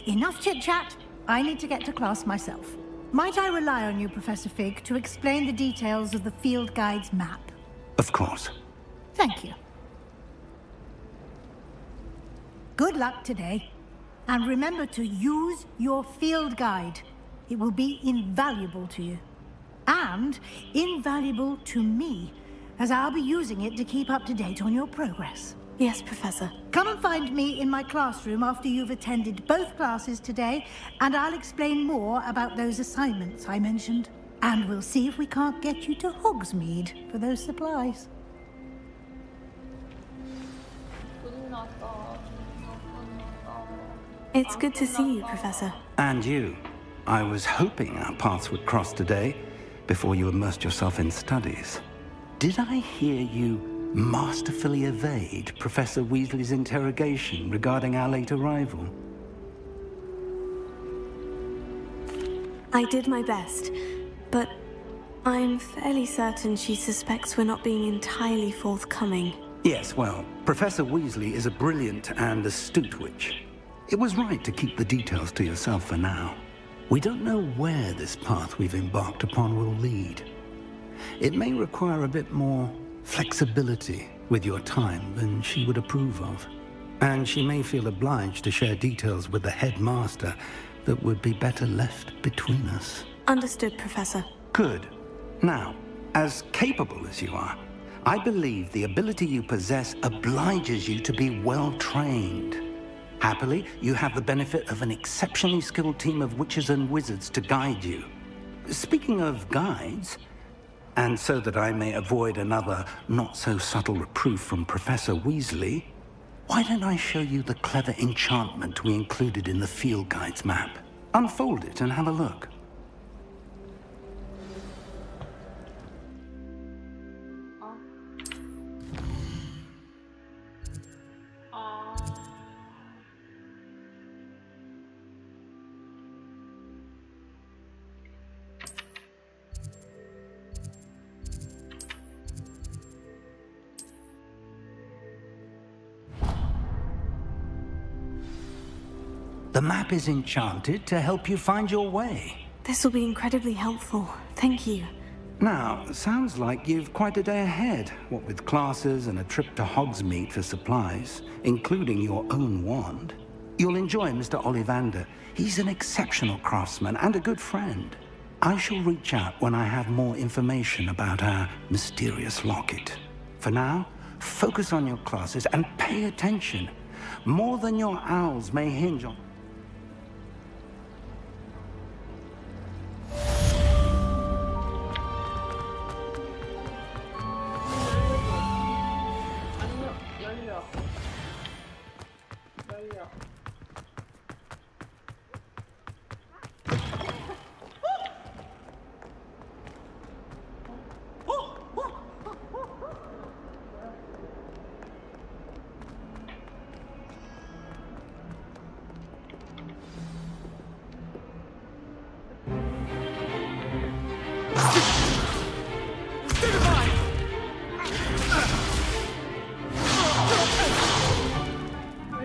Enough chit-chat. I need to get to class myself. Might I rely on you, Professor Fig, to explain the details of the field guide's map? Of course. Thank you. Good luck today. And remember to use your field guide. It will be invaluable to you. And invaluable to me, as I'll be using it to keep up to date on your progress. Yes, Professor. Come and find me in my classroom after you've attended both classes today, and I'll explain more about those assignments I mentioned. And we'll see if we can't get you to Hogsmeade for those supplies. It's good to see you, Professor. And you. I was hoping our paths would cross today, before you immersed yourself in studies. did I hear you masterfully evade Professor Weasley's interrogation regarding our late arrival? I did my best, but I'm fairly certain she suspects we're not being entirely forthcoming. Yes, well, Professor Weasley is a brilliant and astute witch. It was right to keep the details to yourself for now. We don't know where this path we've embarked upon will lead. It may require a bit more flexibility with your time than she would approve of. And she may feel obliged to share details with the headmaster that would be better left between us. Understood, Professor. Good. Now, as capable as you are, I believe the ability you possess obliges you to be well-trained. Happily, you have the benefit of an exceptionally skilled team of witches and wizards to guide you. Speaking of guides, and so that I may avoid another not-so-subtle reproof from Professor Weasley, why don't I show you the clever enchantment we included in the field guide's map? Unfold it and have a look. The map is enchanted to help you find your way. This will be incredibly helpful. Thank you. Now, sounds like you've quite a day ahead, what with classes and a trip to Hogsmeade for supplies, including your own wand. You'll enjoy Mr. Ollivander. He's an exceptional craftsman and a good friend. I shall reach out when I have more information about our mysterious locket. For now, focus on your classes and pay attention. More than your owls may hinge on...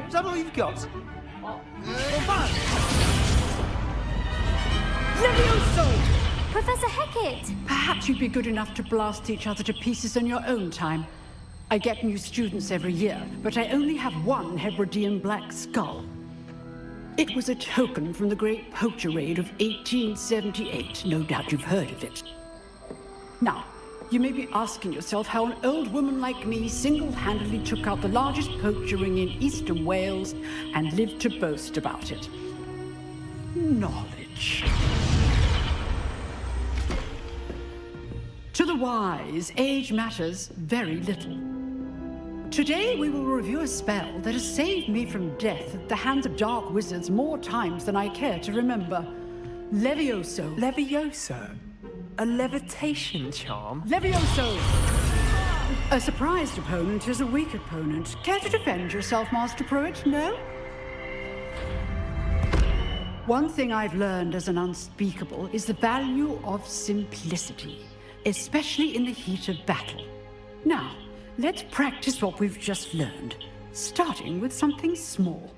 Is that all you've got? Levioso! Professor Hecat! Perhaps you'd be good enough to blast each other to pieces on your own time. I get new students every year, but I only have one Hebridean black skull. It was a token from the Great Poacher Raid of 1878. No doubt you've heard of it. Now, you may be asking yourself how an old woman like me single-handedly took out the largest poacher ring in eastern Wales and lived to boast about it. Knowledge. To the wise, age matters very little. Today we will review a spell that has saved me from death at the hands of dark wizards more times than I care to remember. Levioso. Levioso? A levitation charm? Levioso! A surprised opponent is a weak opponent. Care to defend yourself, Master Pruitt? No? One thing I've learned as an unspeakable is the value of simplicity, especially in the heat of battle. Now, let's practice what we've just learned, starting with something small.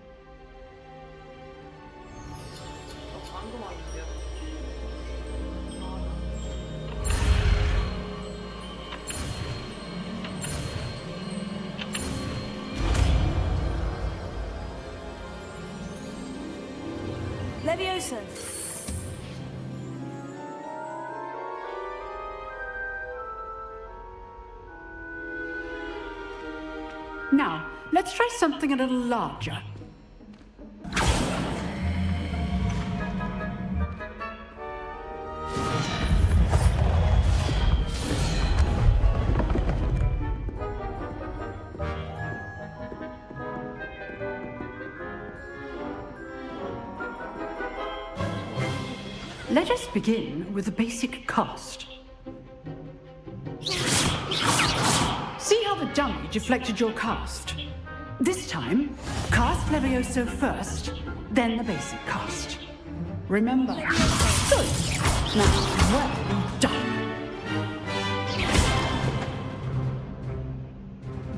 Levioso. Now, let's try something a little larger. Let us begin with the basic cast. See how the dummy deflected your cast? This time, cast Levioso first, then the basic cast. Remember? Good. Now, well done.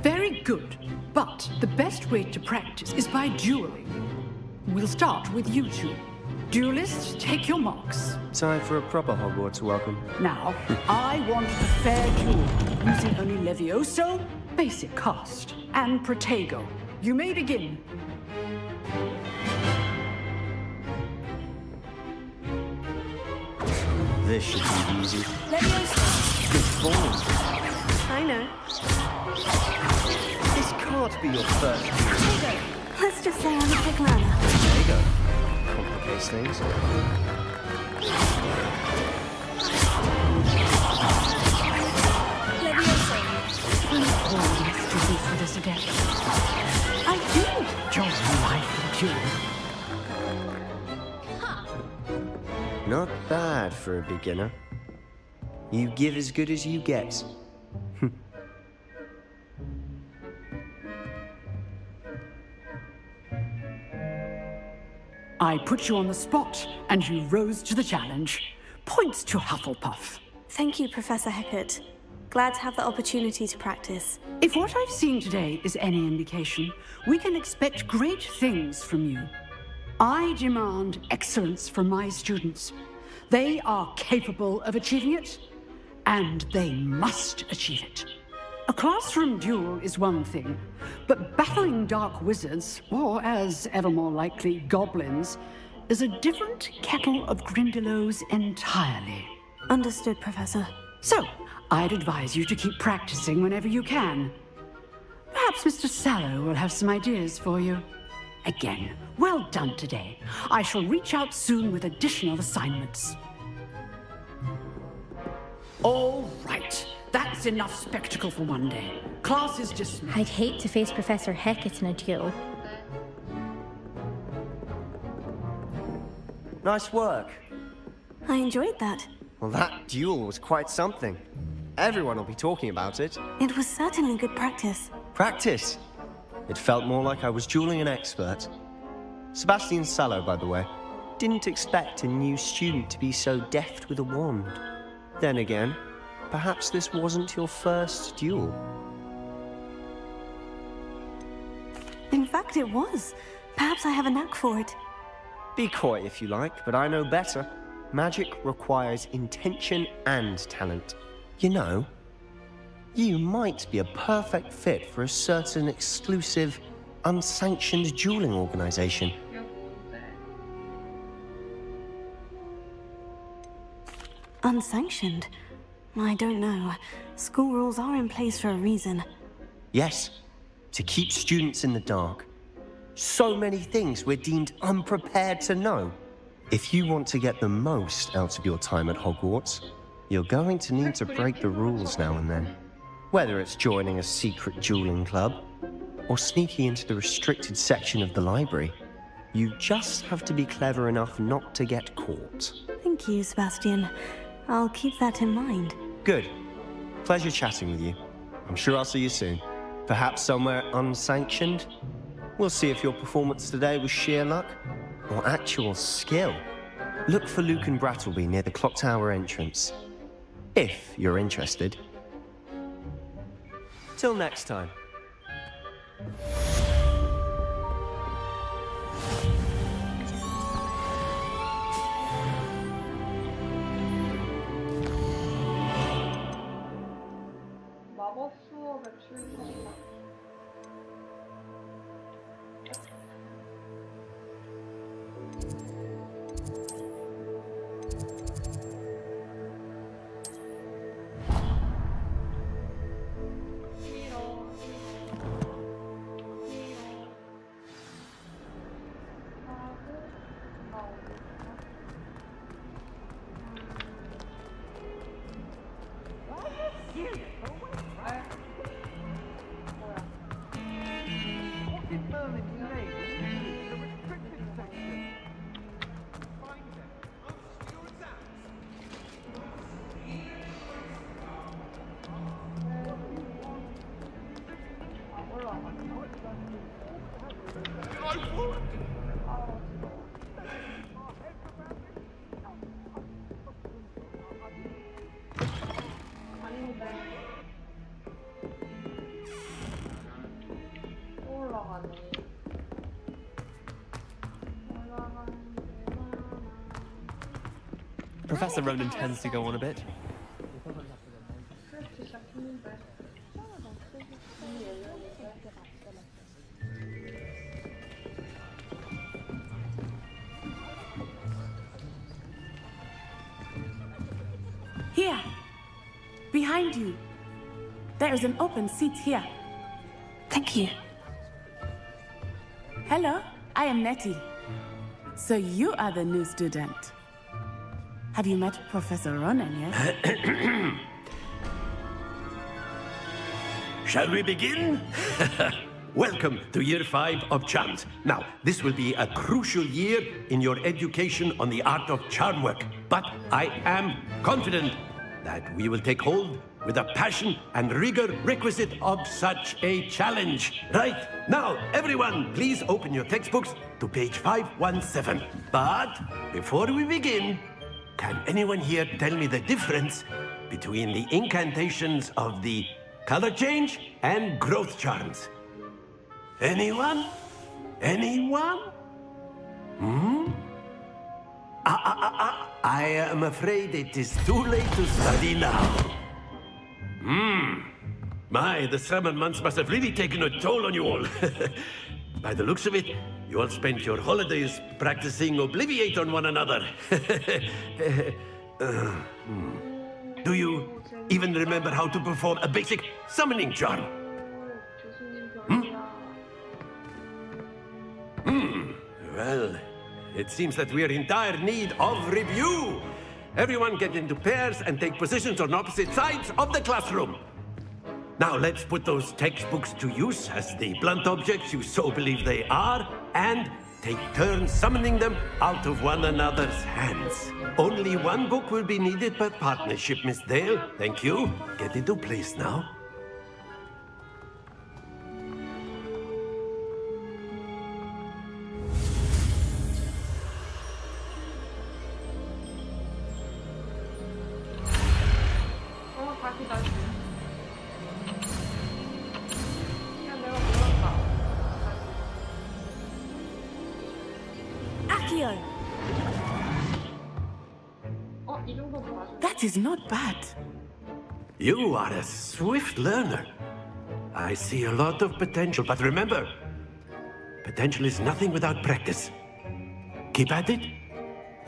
Very good. But the best way to practice is by dueling. We'll start with you two. Duelists, take your marks. Time for a proper Hogwarts welcome. Now, I want a fair duel, using only Levioso, basic cast, and Protego. You may begin. This should be easy. Levioso. Good ball. I know. This can't be your first duel. Let's just say I'm a quick learner. There you go. Complicates things. Levioso. Please call the students for this again. I do enjoy life duel. Not bad for a beginner. You give as good as you get. I put you on the spot, and you rose to the challenge. Points to Hufflepuff. Thank you, Professor Hecat. Glad to have the opportunity to practice. If what I've seen today is any indication, we can expect great things from you. I demand excellence from my students. They are capable of achieving it, and they must achieve it. A classroom duel is one thing, but battling dark wizards, or as ever more likely, goblins, is a different kettle of Grindylows entirely. Understood, Professor. So, I'd advise you to keep practicing whenever you can. Perhaps Mr. Sallow will have some ideas for you. Again, well done today. I shall reach out soon with additional assignments. All right. That's enough spectacle for one day. Class is dismissed. I'd hate to face Professor Hecat in a duel. Nice work. I enjoyed that. Well, that duel was quite something. Everyone will be talking about it. It was certainly good practice. Practice? It felt more like I was dueling an expert. Sebastian Sallow, by the way. Didn't expect a new student to be so deft with a wand. Then again, perhaps this wasn't your first duel. In fact, it was. Perhaps I have a knack for it. Be coy if you like, but I know better. Magic requires intention and talent. You know, you might be a perfect fit for a certain exclusive, unsanctioned dueling organization. Unsanctioned? I don't know. School rules are in place for a reason. Yes, to keep students in the dark. So many things we're deemed unprepared to know. If you want to get the most out of your time at Hogwarts, you're going to need to break the rules now and then. Whether it's joining a secret dueling club, or sneaking into the restricted section of the library, you just have to be clever enough not to get caught. Thank you, Sebastian. I'll keep that in mind. Good. Pleasure chatting with you. I'm sure I'll see you soon. Perhaps somewhere unsanctioned? We'll see if your performance today was sheer luck or actual skill. Look for Luke and Brattleby near the clock tower entrance. If you're interested. Till next time. 마법 수업에 출석. Professor Ronan tends to go on a bit. 퀘스트 시작했는데. Here! Behind you! There is an open seat here. Thank you. Hello, I am Nettie. So you are the new student. Have you met Professor Ronan yet? Shall we begin? Welcome to Year 5 of Charms. Now, this will be a crucial year in your education on the art of charm work. But I am confident that we will take hold with the passion and rigor requisite of such a challenge. Right, now, everyone, please open your textbooks to page 517. But before we begin, can anyone here tell me the difference between the incantations of the color change and growth charms? Anyone? Anyone? I am afraid it is too late to study now. My, the summer months must have really taken a toll on you all. By the looks of it, you all spent your holidays practicing Obliviate on one another. Do you even remember how to perform a basic summoning charm? Well, it seems that we are in dire need of review. Everyone get into pairs and take positions on opposite sides of the classroom. Now let's put those textbooks to use as the blunt objects you so believe they are, and take turns summoning them out of one another's hands. Only one book will be needed per partnership, Miss Dale. Thank you. Get into place now. 다시 다시. 야, 내가 몰랐다. Accio! 이 정도면 맞아. That is not bad. You are a swift learner. I see a lot of potential, but remember, potential is nothing without practice. Keep at it.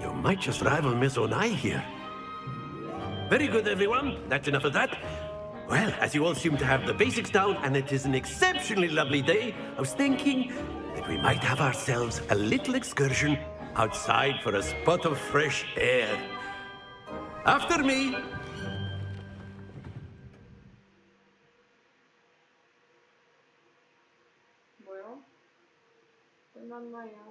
You might just rival Miss Onai here. Very good, everyone. That's enough of that. Well, as you all seem to have the basics down, and it is an exceptionally lovely day, I was thinking that we might have ourselves a little excursion outside for a spot of fresh air. After me. 뭐요? 끝났나요?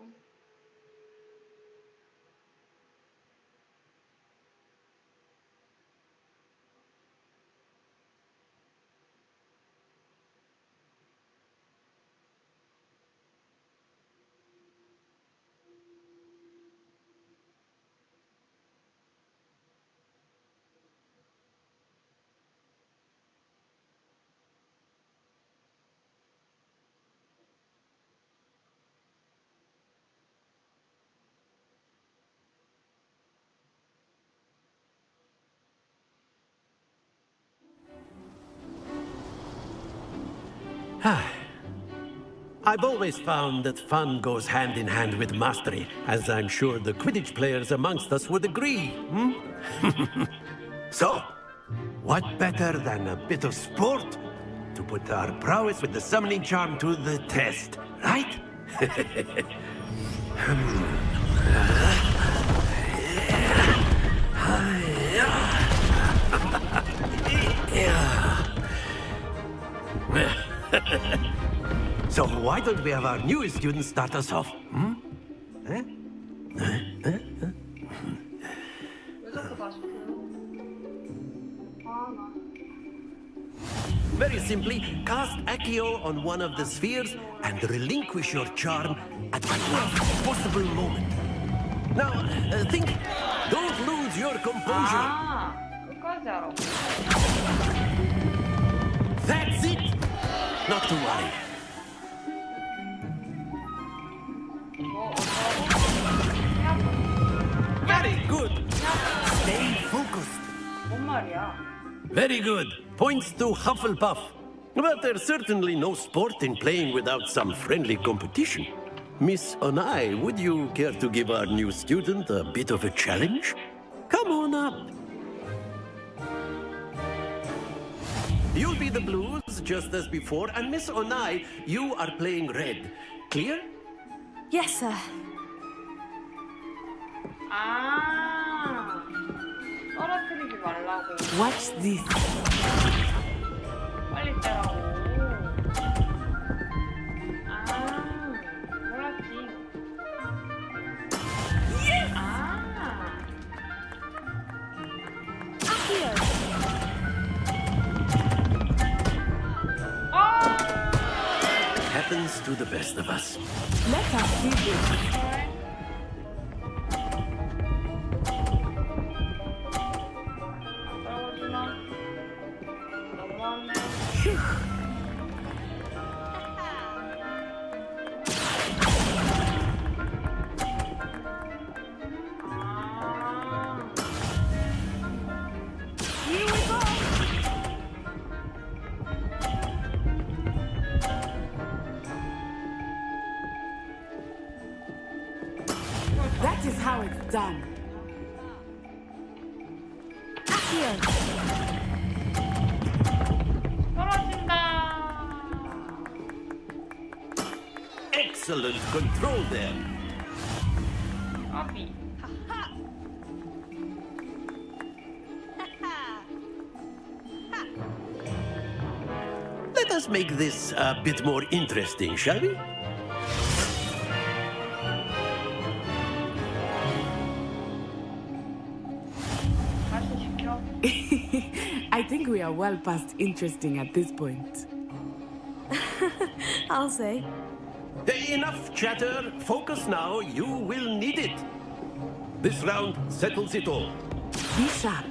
I've always found that fun goes hand in hand with mastery, as I'm sure the Quidditch players amongst us would agree. So, what better than a bit of sport to put our prowess with the summoning charm to the test, right? So why don't we have our newest student start us off? 왜 자꾸 다시 Very simply, cast Accio on one of the spheres and relinquish your charm at the worst possible moment. Now, think. Don't lose your composure. 끝까지 알아. That's it. Not to worry. Very good. Stay 말이야? Very good. Points to Hufflepuff. But there's certainly no sport in playing without some friendly competition. Miss Onai, would you care to give our new student a bit of a challenge? Come on up. You'll be the blues, just as before, and Miss Onai, you are playing red. Clear? Yes, sir. 아, 떨어뜨리지 말라고. Watch this. 빨리 떼라고. 아, 몰랐지. Yes! 아. Happens to the best of us. Let us see this. That is how it's done. Excellent control there. 까비. Let us make this a bit more interesting, shall we? I think we are well past interesting at this point. I'll say. Enough chatter. Focus now. You will need it. This round settles it all. Be sharp.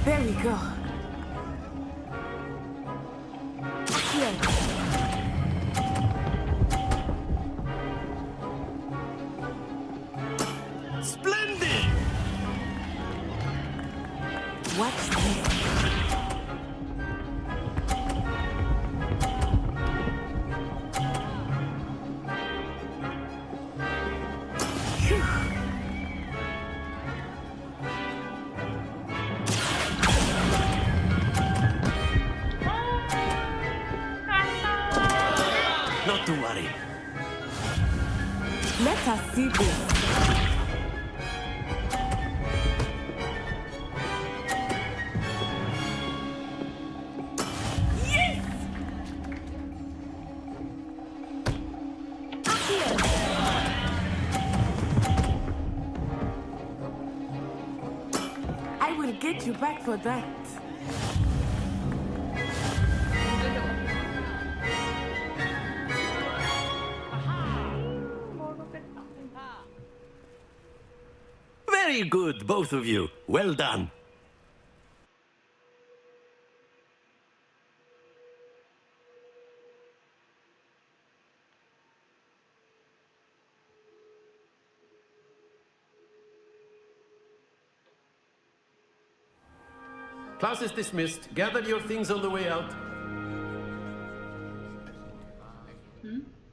There we go. Splendid! Watch this. Not to worry. Let us see this. I will get you back for that. Very good, both of you. Well done. Class is dismissed. Gather your things on the way out.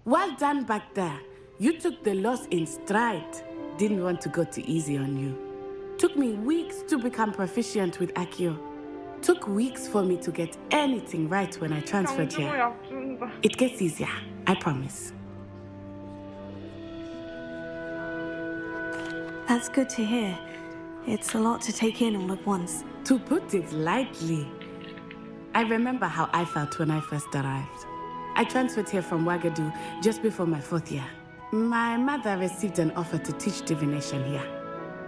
Well done back there. You took the loss in stride. Didn't want to go too easy on you. Took me weeks to become proficient with Accio. Took weeks for me to get anything right when I transferred here. It gets easier, I promise. That's good to hear. It's a lot to take in all at once. To put it lightly, I remember how I felt when I first arrived. I transferred here from Wagadu just before my 4th year. My mother received an offer to teach divination here.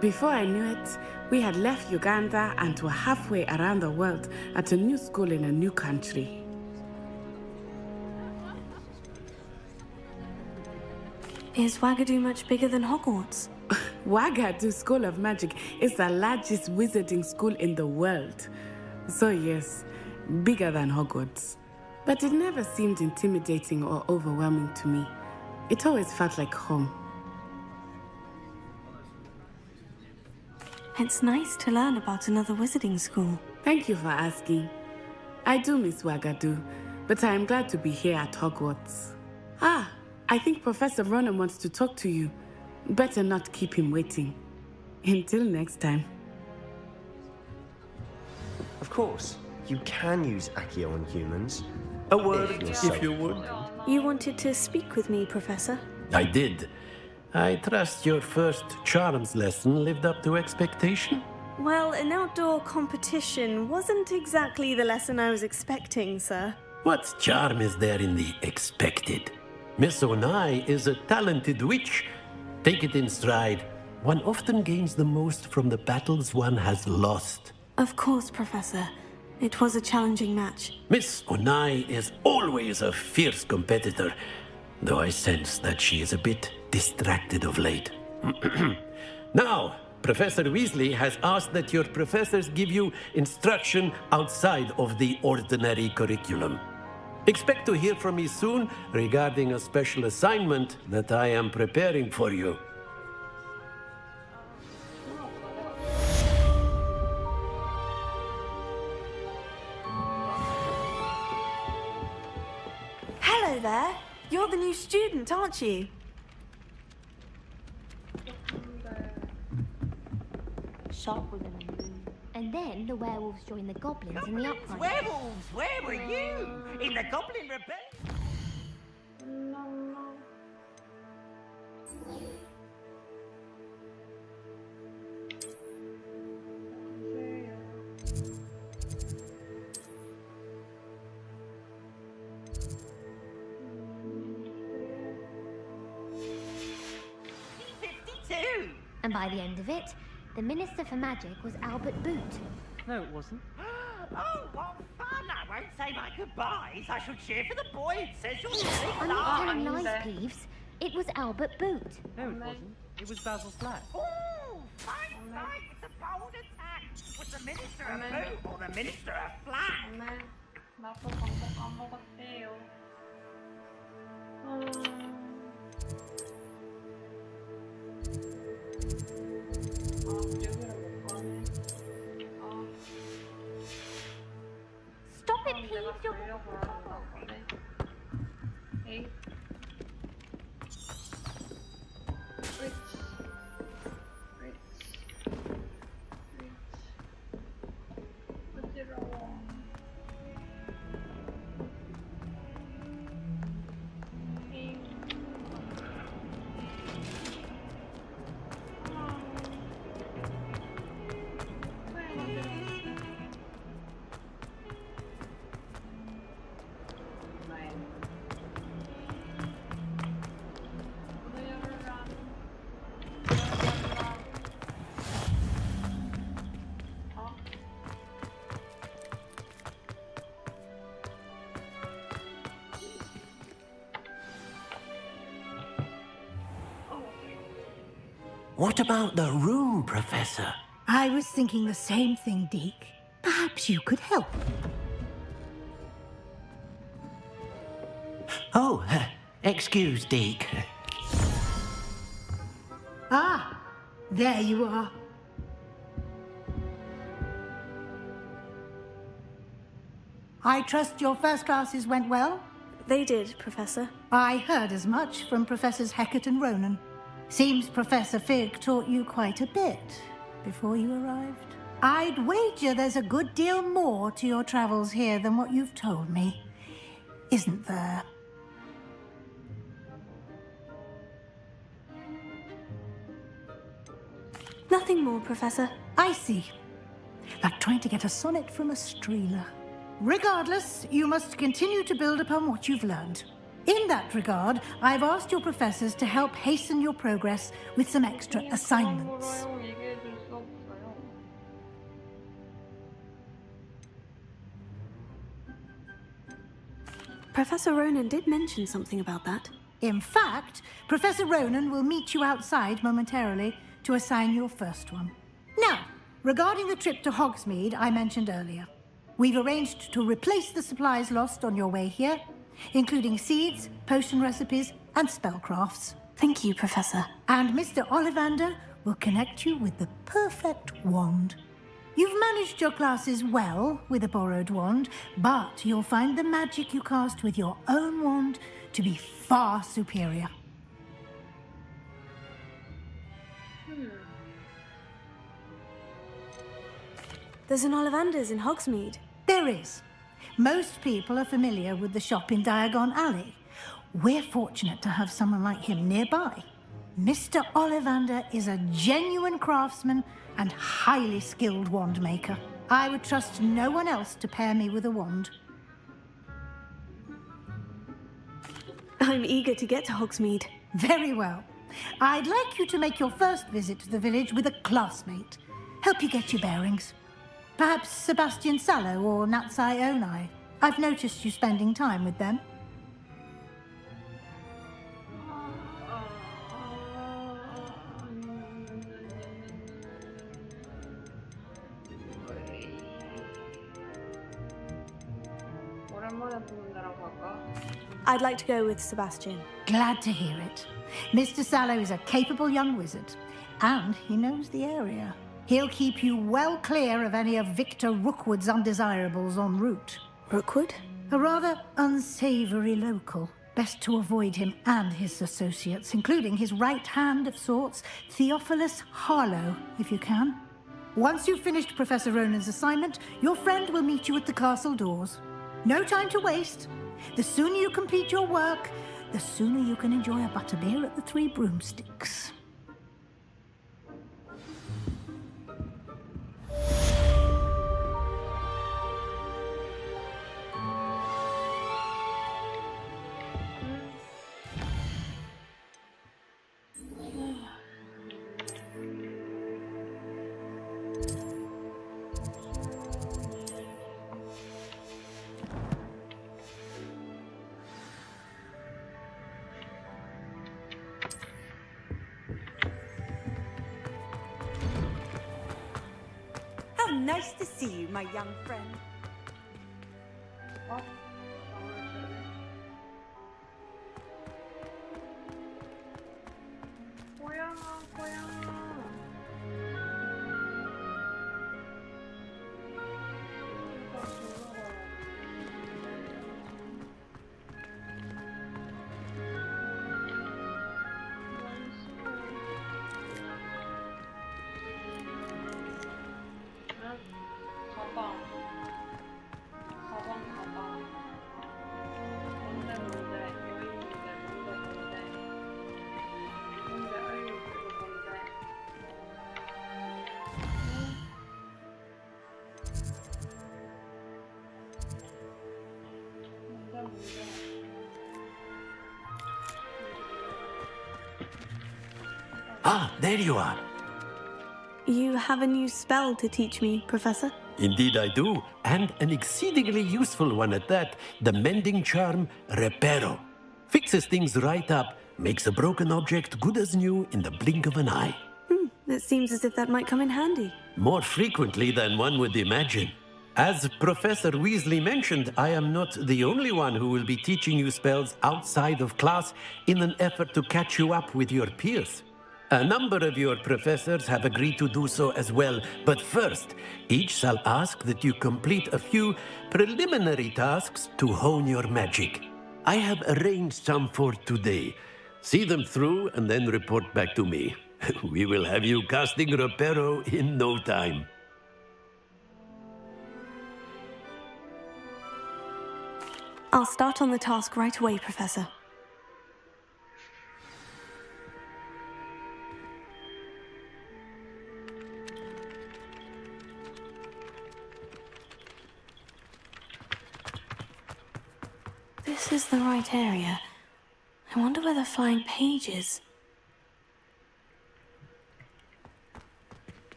Before I knew it, we had left Uganda and were halfway around the world at a new school in a new country. Is Wagadu much bigger than Hogwarts? Wagadu School of Magic is the largest wizarding school in the world. So yes, bigger than Hogwarts. But it never seemed intimidating or overwhelming to me. It always felt like home. It's nice to learn about another wizarding school. Thank you for asking. I do miss Wagadu, but I am glad to be here at Hogwarts. Ah, I think Professor Ronan wants to talk to you. Better not keep him waiting. Until next time. Of course, you can use Accio on humans. A word, if you would. You wanted to speak with me, Professor? I did. I trust your first charms lesson lived up to expectation? Well, an outdoor competition wasn't exactly the lesson I was expecting, sir. What charm is there in the expected? Miss Onai is a talented witch. Take it in stride. One often gains the most from the battles one has lost. Of course, Professor. It was a challenging match. Miss Onai is always a fierce competitor, though I sense that she is a bit distracted of late. Now, Professor Weasley has asked that your professors give you instruction outside of the ordinary curriculum. Expect to hear from me soon regarding a special assignment that I am preparing for you. Hello there. You're the new student, aren't you? And then the werewolves joined the goblins in the uprising. Werewolves, where were you? In the Goblin Rebellion? And by the end of it, the Minister for Magic was Albert Boot. No, it wasn't. Oh, what fun! I won't say my goodbyes. I shall cheer for the boy who says you're silly. I'm not telling lies, Peeves. It was Albert Boot. No, it wasn't. It was Basil Flack. Oh, fight! It's a bold attack. Was the Minister of Boot or the Minister of Flack? 나도 방법 안 먹었대요. Stop it, Peeves! You're... 에이. 부지러워. What about the room, Professor? I was thinking the same thing, Deke. Perhaps you could help. Oh, excuse, Deke. Ah, there you are. I trust your first classes went well? They did, Professor. I heard as much from Professors Hecat and Ronan. Seems Professor Fig taught you quite a bit before you arrived. I'd wager there's a good deal more to your travels here than what you've told me. Isn't there? Nothing more, Professor. I see. Like trying to get a sonnet from a streeler. Regardless, you must continue to build upon what you've learned. In that regard, I've asked your professors to help hasten your progress with some extra assignments. Professor Ronan did mention something about that. In fact, Professor Ronan will meet you outside momentarily to assign your first one. Now, regarding the trip to Hogsmeade I mentioned earlier, we've arranged to replace the supplies lost on your way here, including seeds, potion recipes, and spellcrafts. Thank you, Professor. And Mr. Ollivander will connect you with the perfect wand. You've managed your classes well with a borrowed wand, but you'll find the magic you cast with your own wand to be far superior. There's an Ollivander's in Hogsmeade. There is. Most people are familiar with the shop in Diagon Alley. We're fortunate to have someone like him nearby. Mr. Ollivander is a genuine craftsman and highly skilled wand maker. I would trust no one else to pair me with a wand. I'm eager to get to Hogsmeade. Very well. I'd like you to make your first visit to the village with a classmate. Help you get your bearings. Perhaps Sebastian Sallow or Natsai Onai. I've noticed you spending time with them. I'd like to go with Sebastian. Glad to hear it. Mr. Sallow is a capable young wizard, and he knows the area. He'll keep you well clear of any of Victor Rookwood's undesirables en route. Rookwood? A rather unsavory local. Best to avoid him and his associates, including his right hand of sorts, Theophilus Harlow, if you can. Once you've finished Professor Ronan's assignment, your friend will meet you at the castle doors. No time to waste. The sooner you complete your work, the sooner you can enjoy a butterbeer at the Three Broomsticks. Nice to see you, my young friend. Ah, there you are. You have a new spell to teach me, Professor? Indeed I do, and an exceedingly useful one at that. The mending charm, Reparo. Fixes things right up, makes a broken object good as new in the blink of an eye. It seems as if that might come in handy. More frequently than one would imagine. As Professor Weasley mentioned, I am not the only one who will be teaching you spells outside of class in an effort to catch you up with your peers. A number of your professors have agreed to do so as well, but first, each shall ask that you complete a few preliminary tasks to hone your magic. I have arranged some for today. See them through and then report back to me. We will have you casting Reparo in no time. I'll start on the task right away, Professor. This is the right area. I wonder where the flying page is.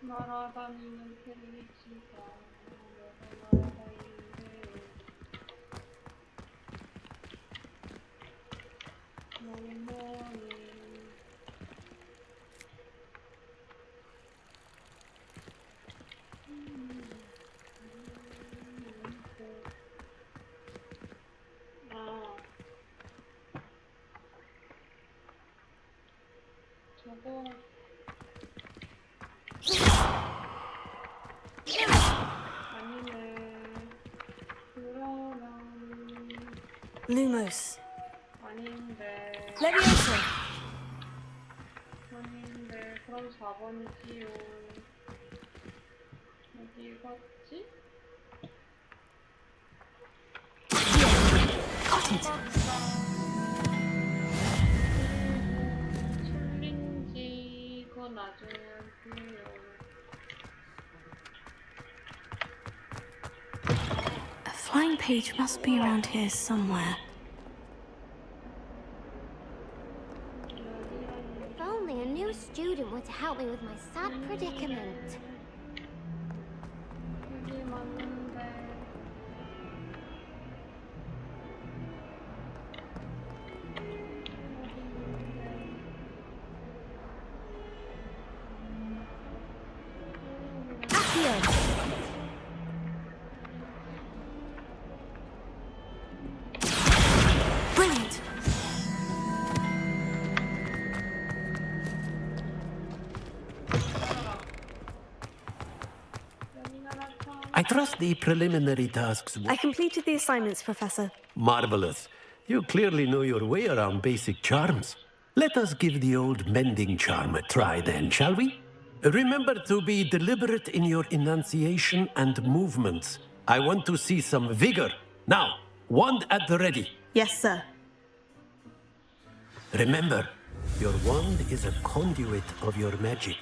날아다니는 페이지가 Lumos. 아닌데. Leviosa. 아닌데. 그럼 4번이지요. 어디 갔지? 틀린지 그건 나중에 할게요. A flying page must be around here somewhere. If only a new student were to help me with my sad predicament. 여기 맞는데. Brilliant. I trust the preliminary tasks. I completed the assignments, Professor. Marvelous. You clearly know your way around basic charms. Let us give the old mending charm a try then, shall we? Remember to be deliberate in your enunciation and movements. I want to see some vigor. Now, wand at the ready. Yes, sir. Remember, your wand is a conduit of your magic.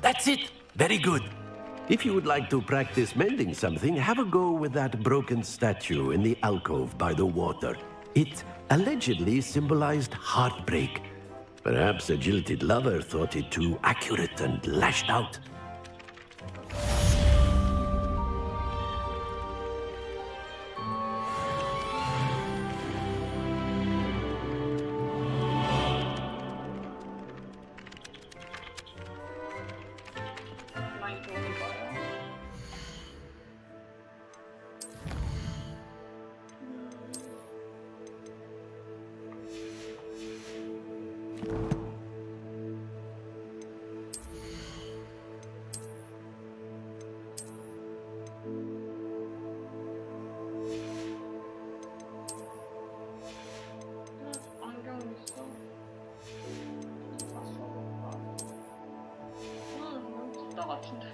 That's it! Very good. If you would like to practice mending something, have a go with that broken statue in the alcove by the water. It allegedly symbolized heartbreak. Perhaps a jilted lover thought it too accurate and lashed out. 같은데.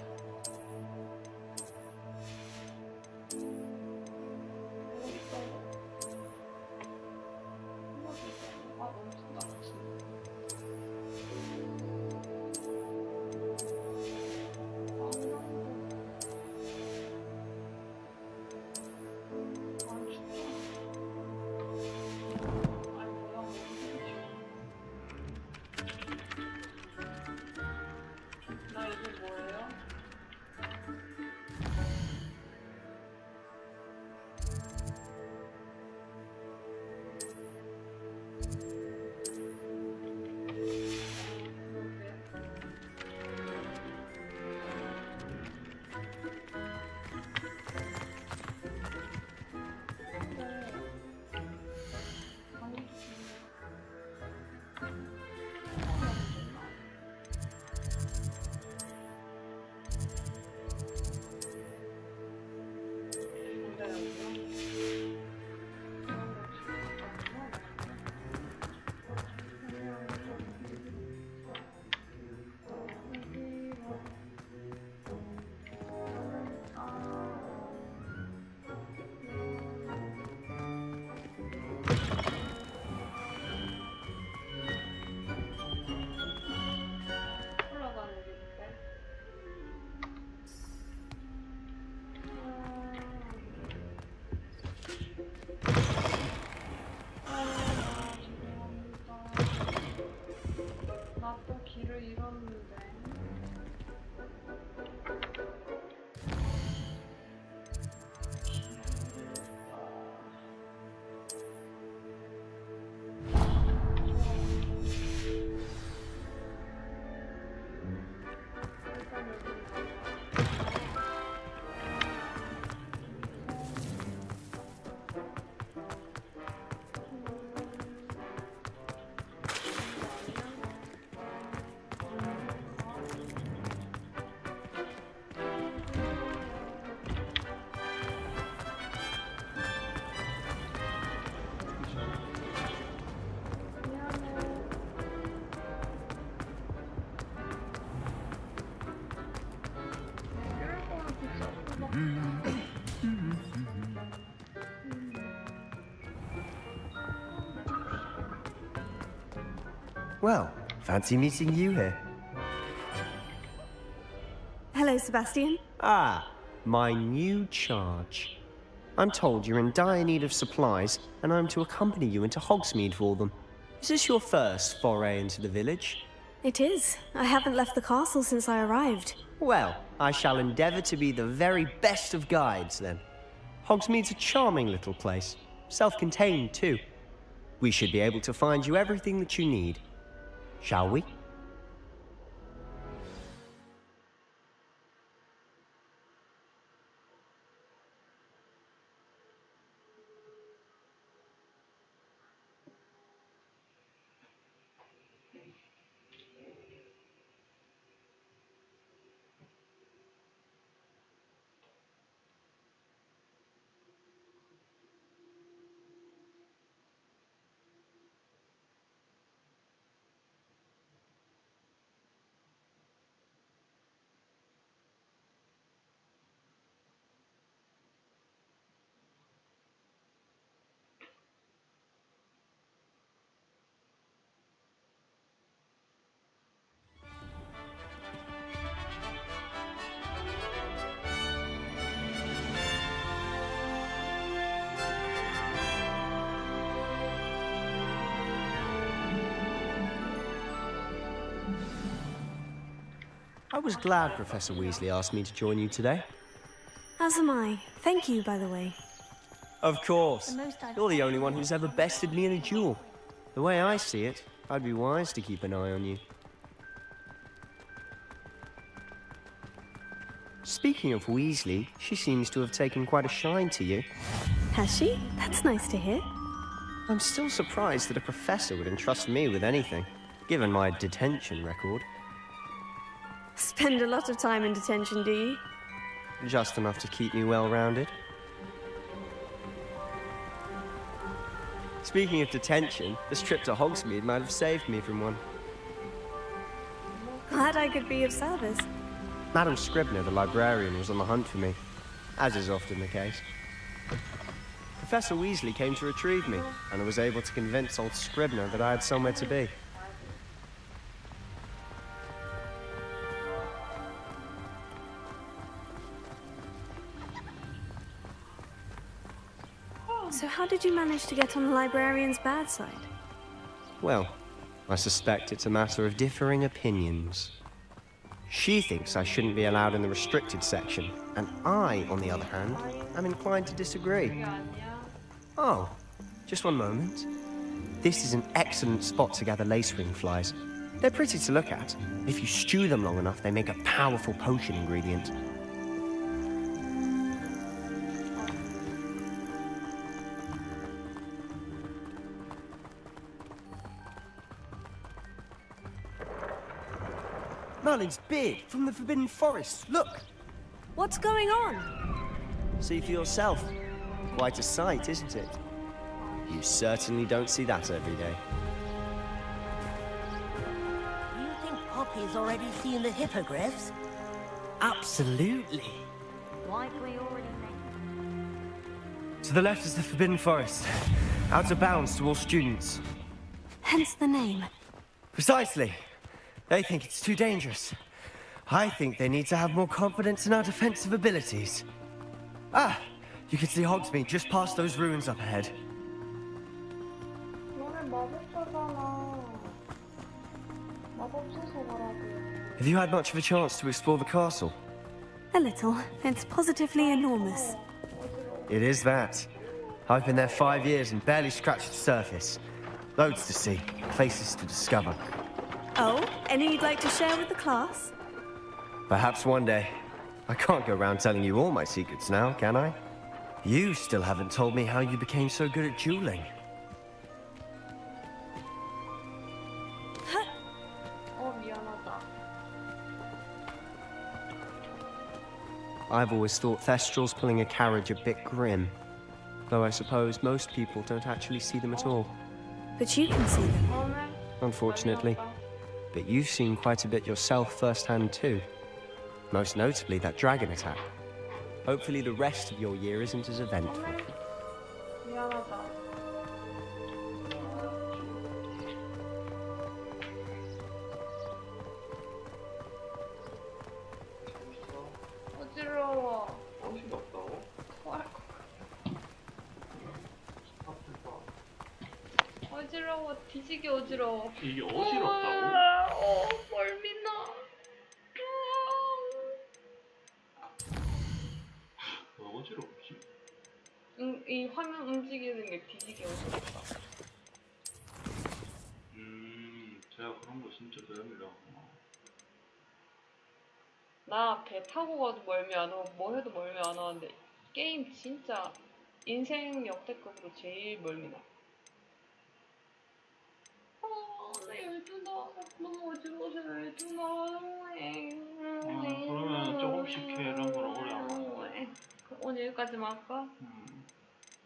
Well, fancy meeting you here. Hello, Sebastian. Ah, my new charge. I'm told you're in dire need of supplies, and I'm to accompany you into Hogsmeade for them. Is this your first foray into the village? It is. I haven't left the castle since I arrived. Well, I shall endeavour to be the very best of guides, then. Hogsmeade's a charming little place. Self-contained, too. We should be able to find you everything that you need. Shall we? I was glad Professor Weasley asked me to join you today. As am I. Thank you, by the way. Of course. You're the only one who's ever bested me in a duel. The way I see it, I'd be wise to keep an eye on you. Speaking of Weasley, she seems to have taken quite a shine to you. Has she? That's nice to hear. I'm still surprised that a professor would entrust me with anything, given my detention record. Spend a lot of time in detention, do you? Just enough to keep me well-rounded. Speaking of detention, this trip to Hogsmeade might have saved me from one. Glad I could be of service. Madam Scribner, the librarian, was on the hunt for me, as is often the case. Professor Weasley came to retrieve me, and I was able to convince old Scribner that I had somewhere to be. So how did you manage to get on the librarian's bad side? Well, I suspect it's a matter of differing opinions. She thinks I shouldn't be allowed in the restricted section, and I, on the other hand, am inclined to disagree. Oh, just one moment. This is an excellent spot to gather lacewing flies. They're pretty to look at. If you stew them long enough, they make a powerful potion ingredient. Merlin's beard from the Forbidden Forest. Look! What's going on? See for yourself. Quite a sight, isn't it? You certainly don't see that every day. You think Poppy's already seen the hippogriffs? Absolutely. Like we already know. To the left is the Forbidden Forest. Out of bounds to all students. Hence the name. Precisely. They think it's too dangerous. I think they need to have more confidence in our defensive abilities. Ah! You can see Hogsmeade just past those ruins up ahead. Have you had much of a chance to explore the castle? A little. It's positively enormous. It is that. I've been there 5 years and barely scratched the surface. Loads to see, places to discover. Oh, any you'd like to share with the class? Perhaps one day. I can't go around telling you all my secrets now, can I? You still haven't told me how you became so good at dueling. I've always thought Thestrals pulling a carriage a bit grim. Though I suppose most people don't actually see them at all. But you can see them. Unfortunately. But you've seen quite a bit yourself firsthand too. Most notably that dragon attack. Hopefully the rest of your year isn't as eventful. 미안하다. 어지러워. 어지럽다고? 어지러워. 뒤지게 어지러워. 이게 어지럽다고? 멀미나. 왜 어지럽지? 이 화면 움직이는 게 뒤지게 어지럽다. 제가 그런 거 진짜 배우려고. 나 배 타고 가도 멀미 안 오고 뭐 해도 멀미 안 오는데 게임 진짜 인생 역대급으로 제일 멀미 나. 나 열두나. 너무 어지러워서 열두나. 그러면 조금씩 해. 이런 걸 오래 안 하고. 오늘 여기까지만 할까?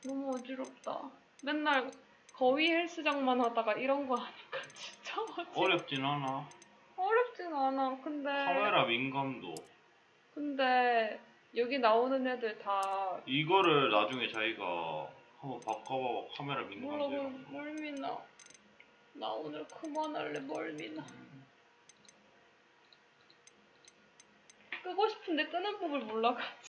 너무 어지럽다. 맨날 거위 헬스장만 하다가 이런 거 하니까 진짜 어지럽다. 어렵진 않아. 어렵진 않아. 근데 카메라 민감도. 근데 여기 나오는 애들 다 이거를 나중에 자기가 한번 바꿔봐. 카메라 민감도 이런 거. 멀미나. 나 오늘 그만할래. 멀미나. 끄고 싶은데 끄는 법을 몰라가지고.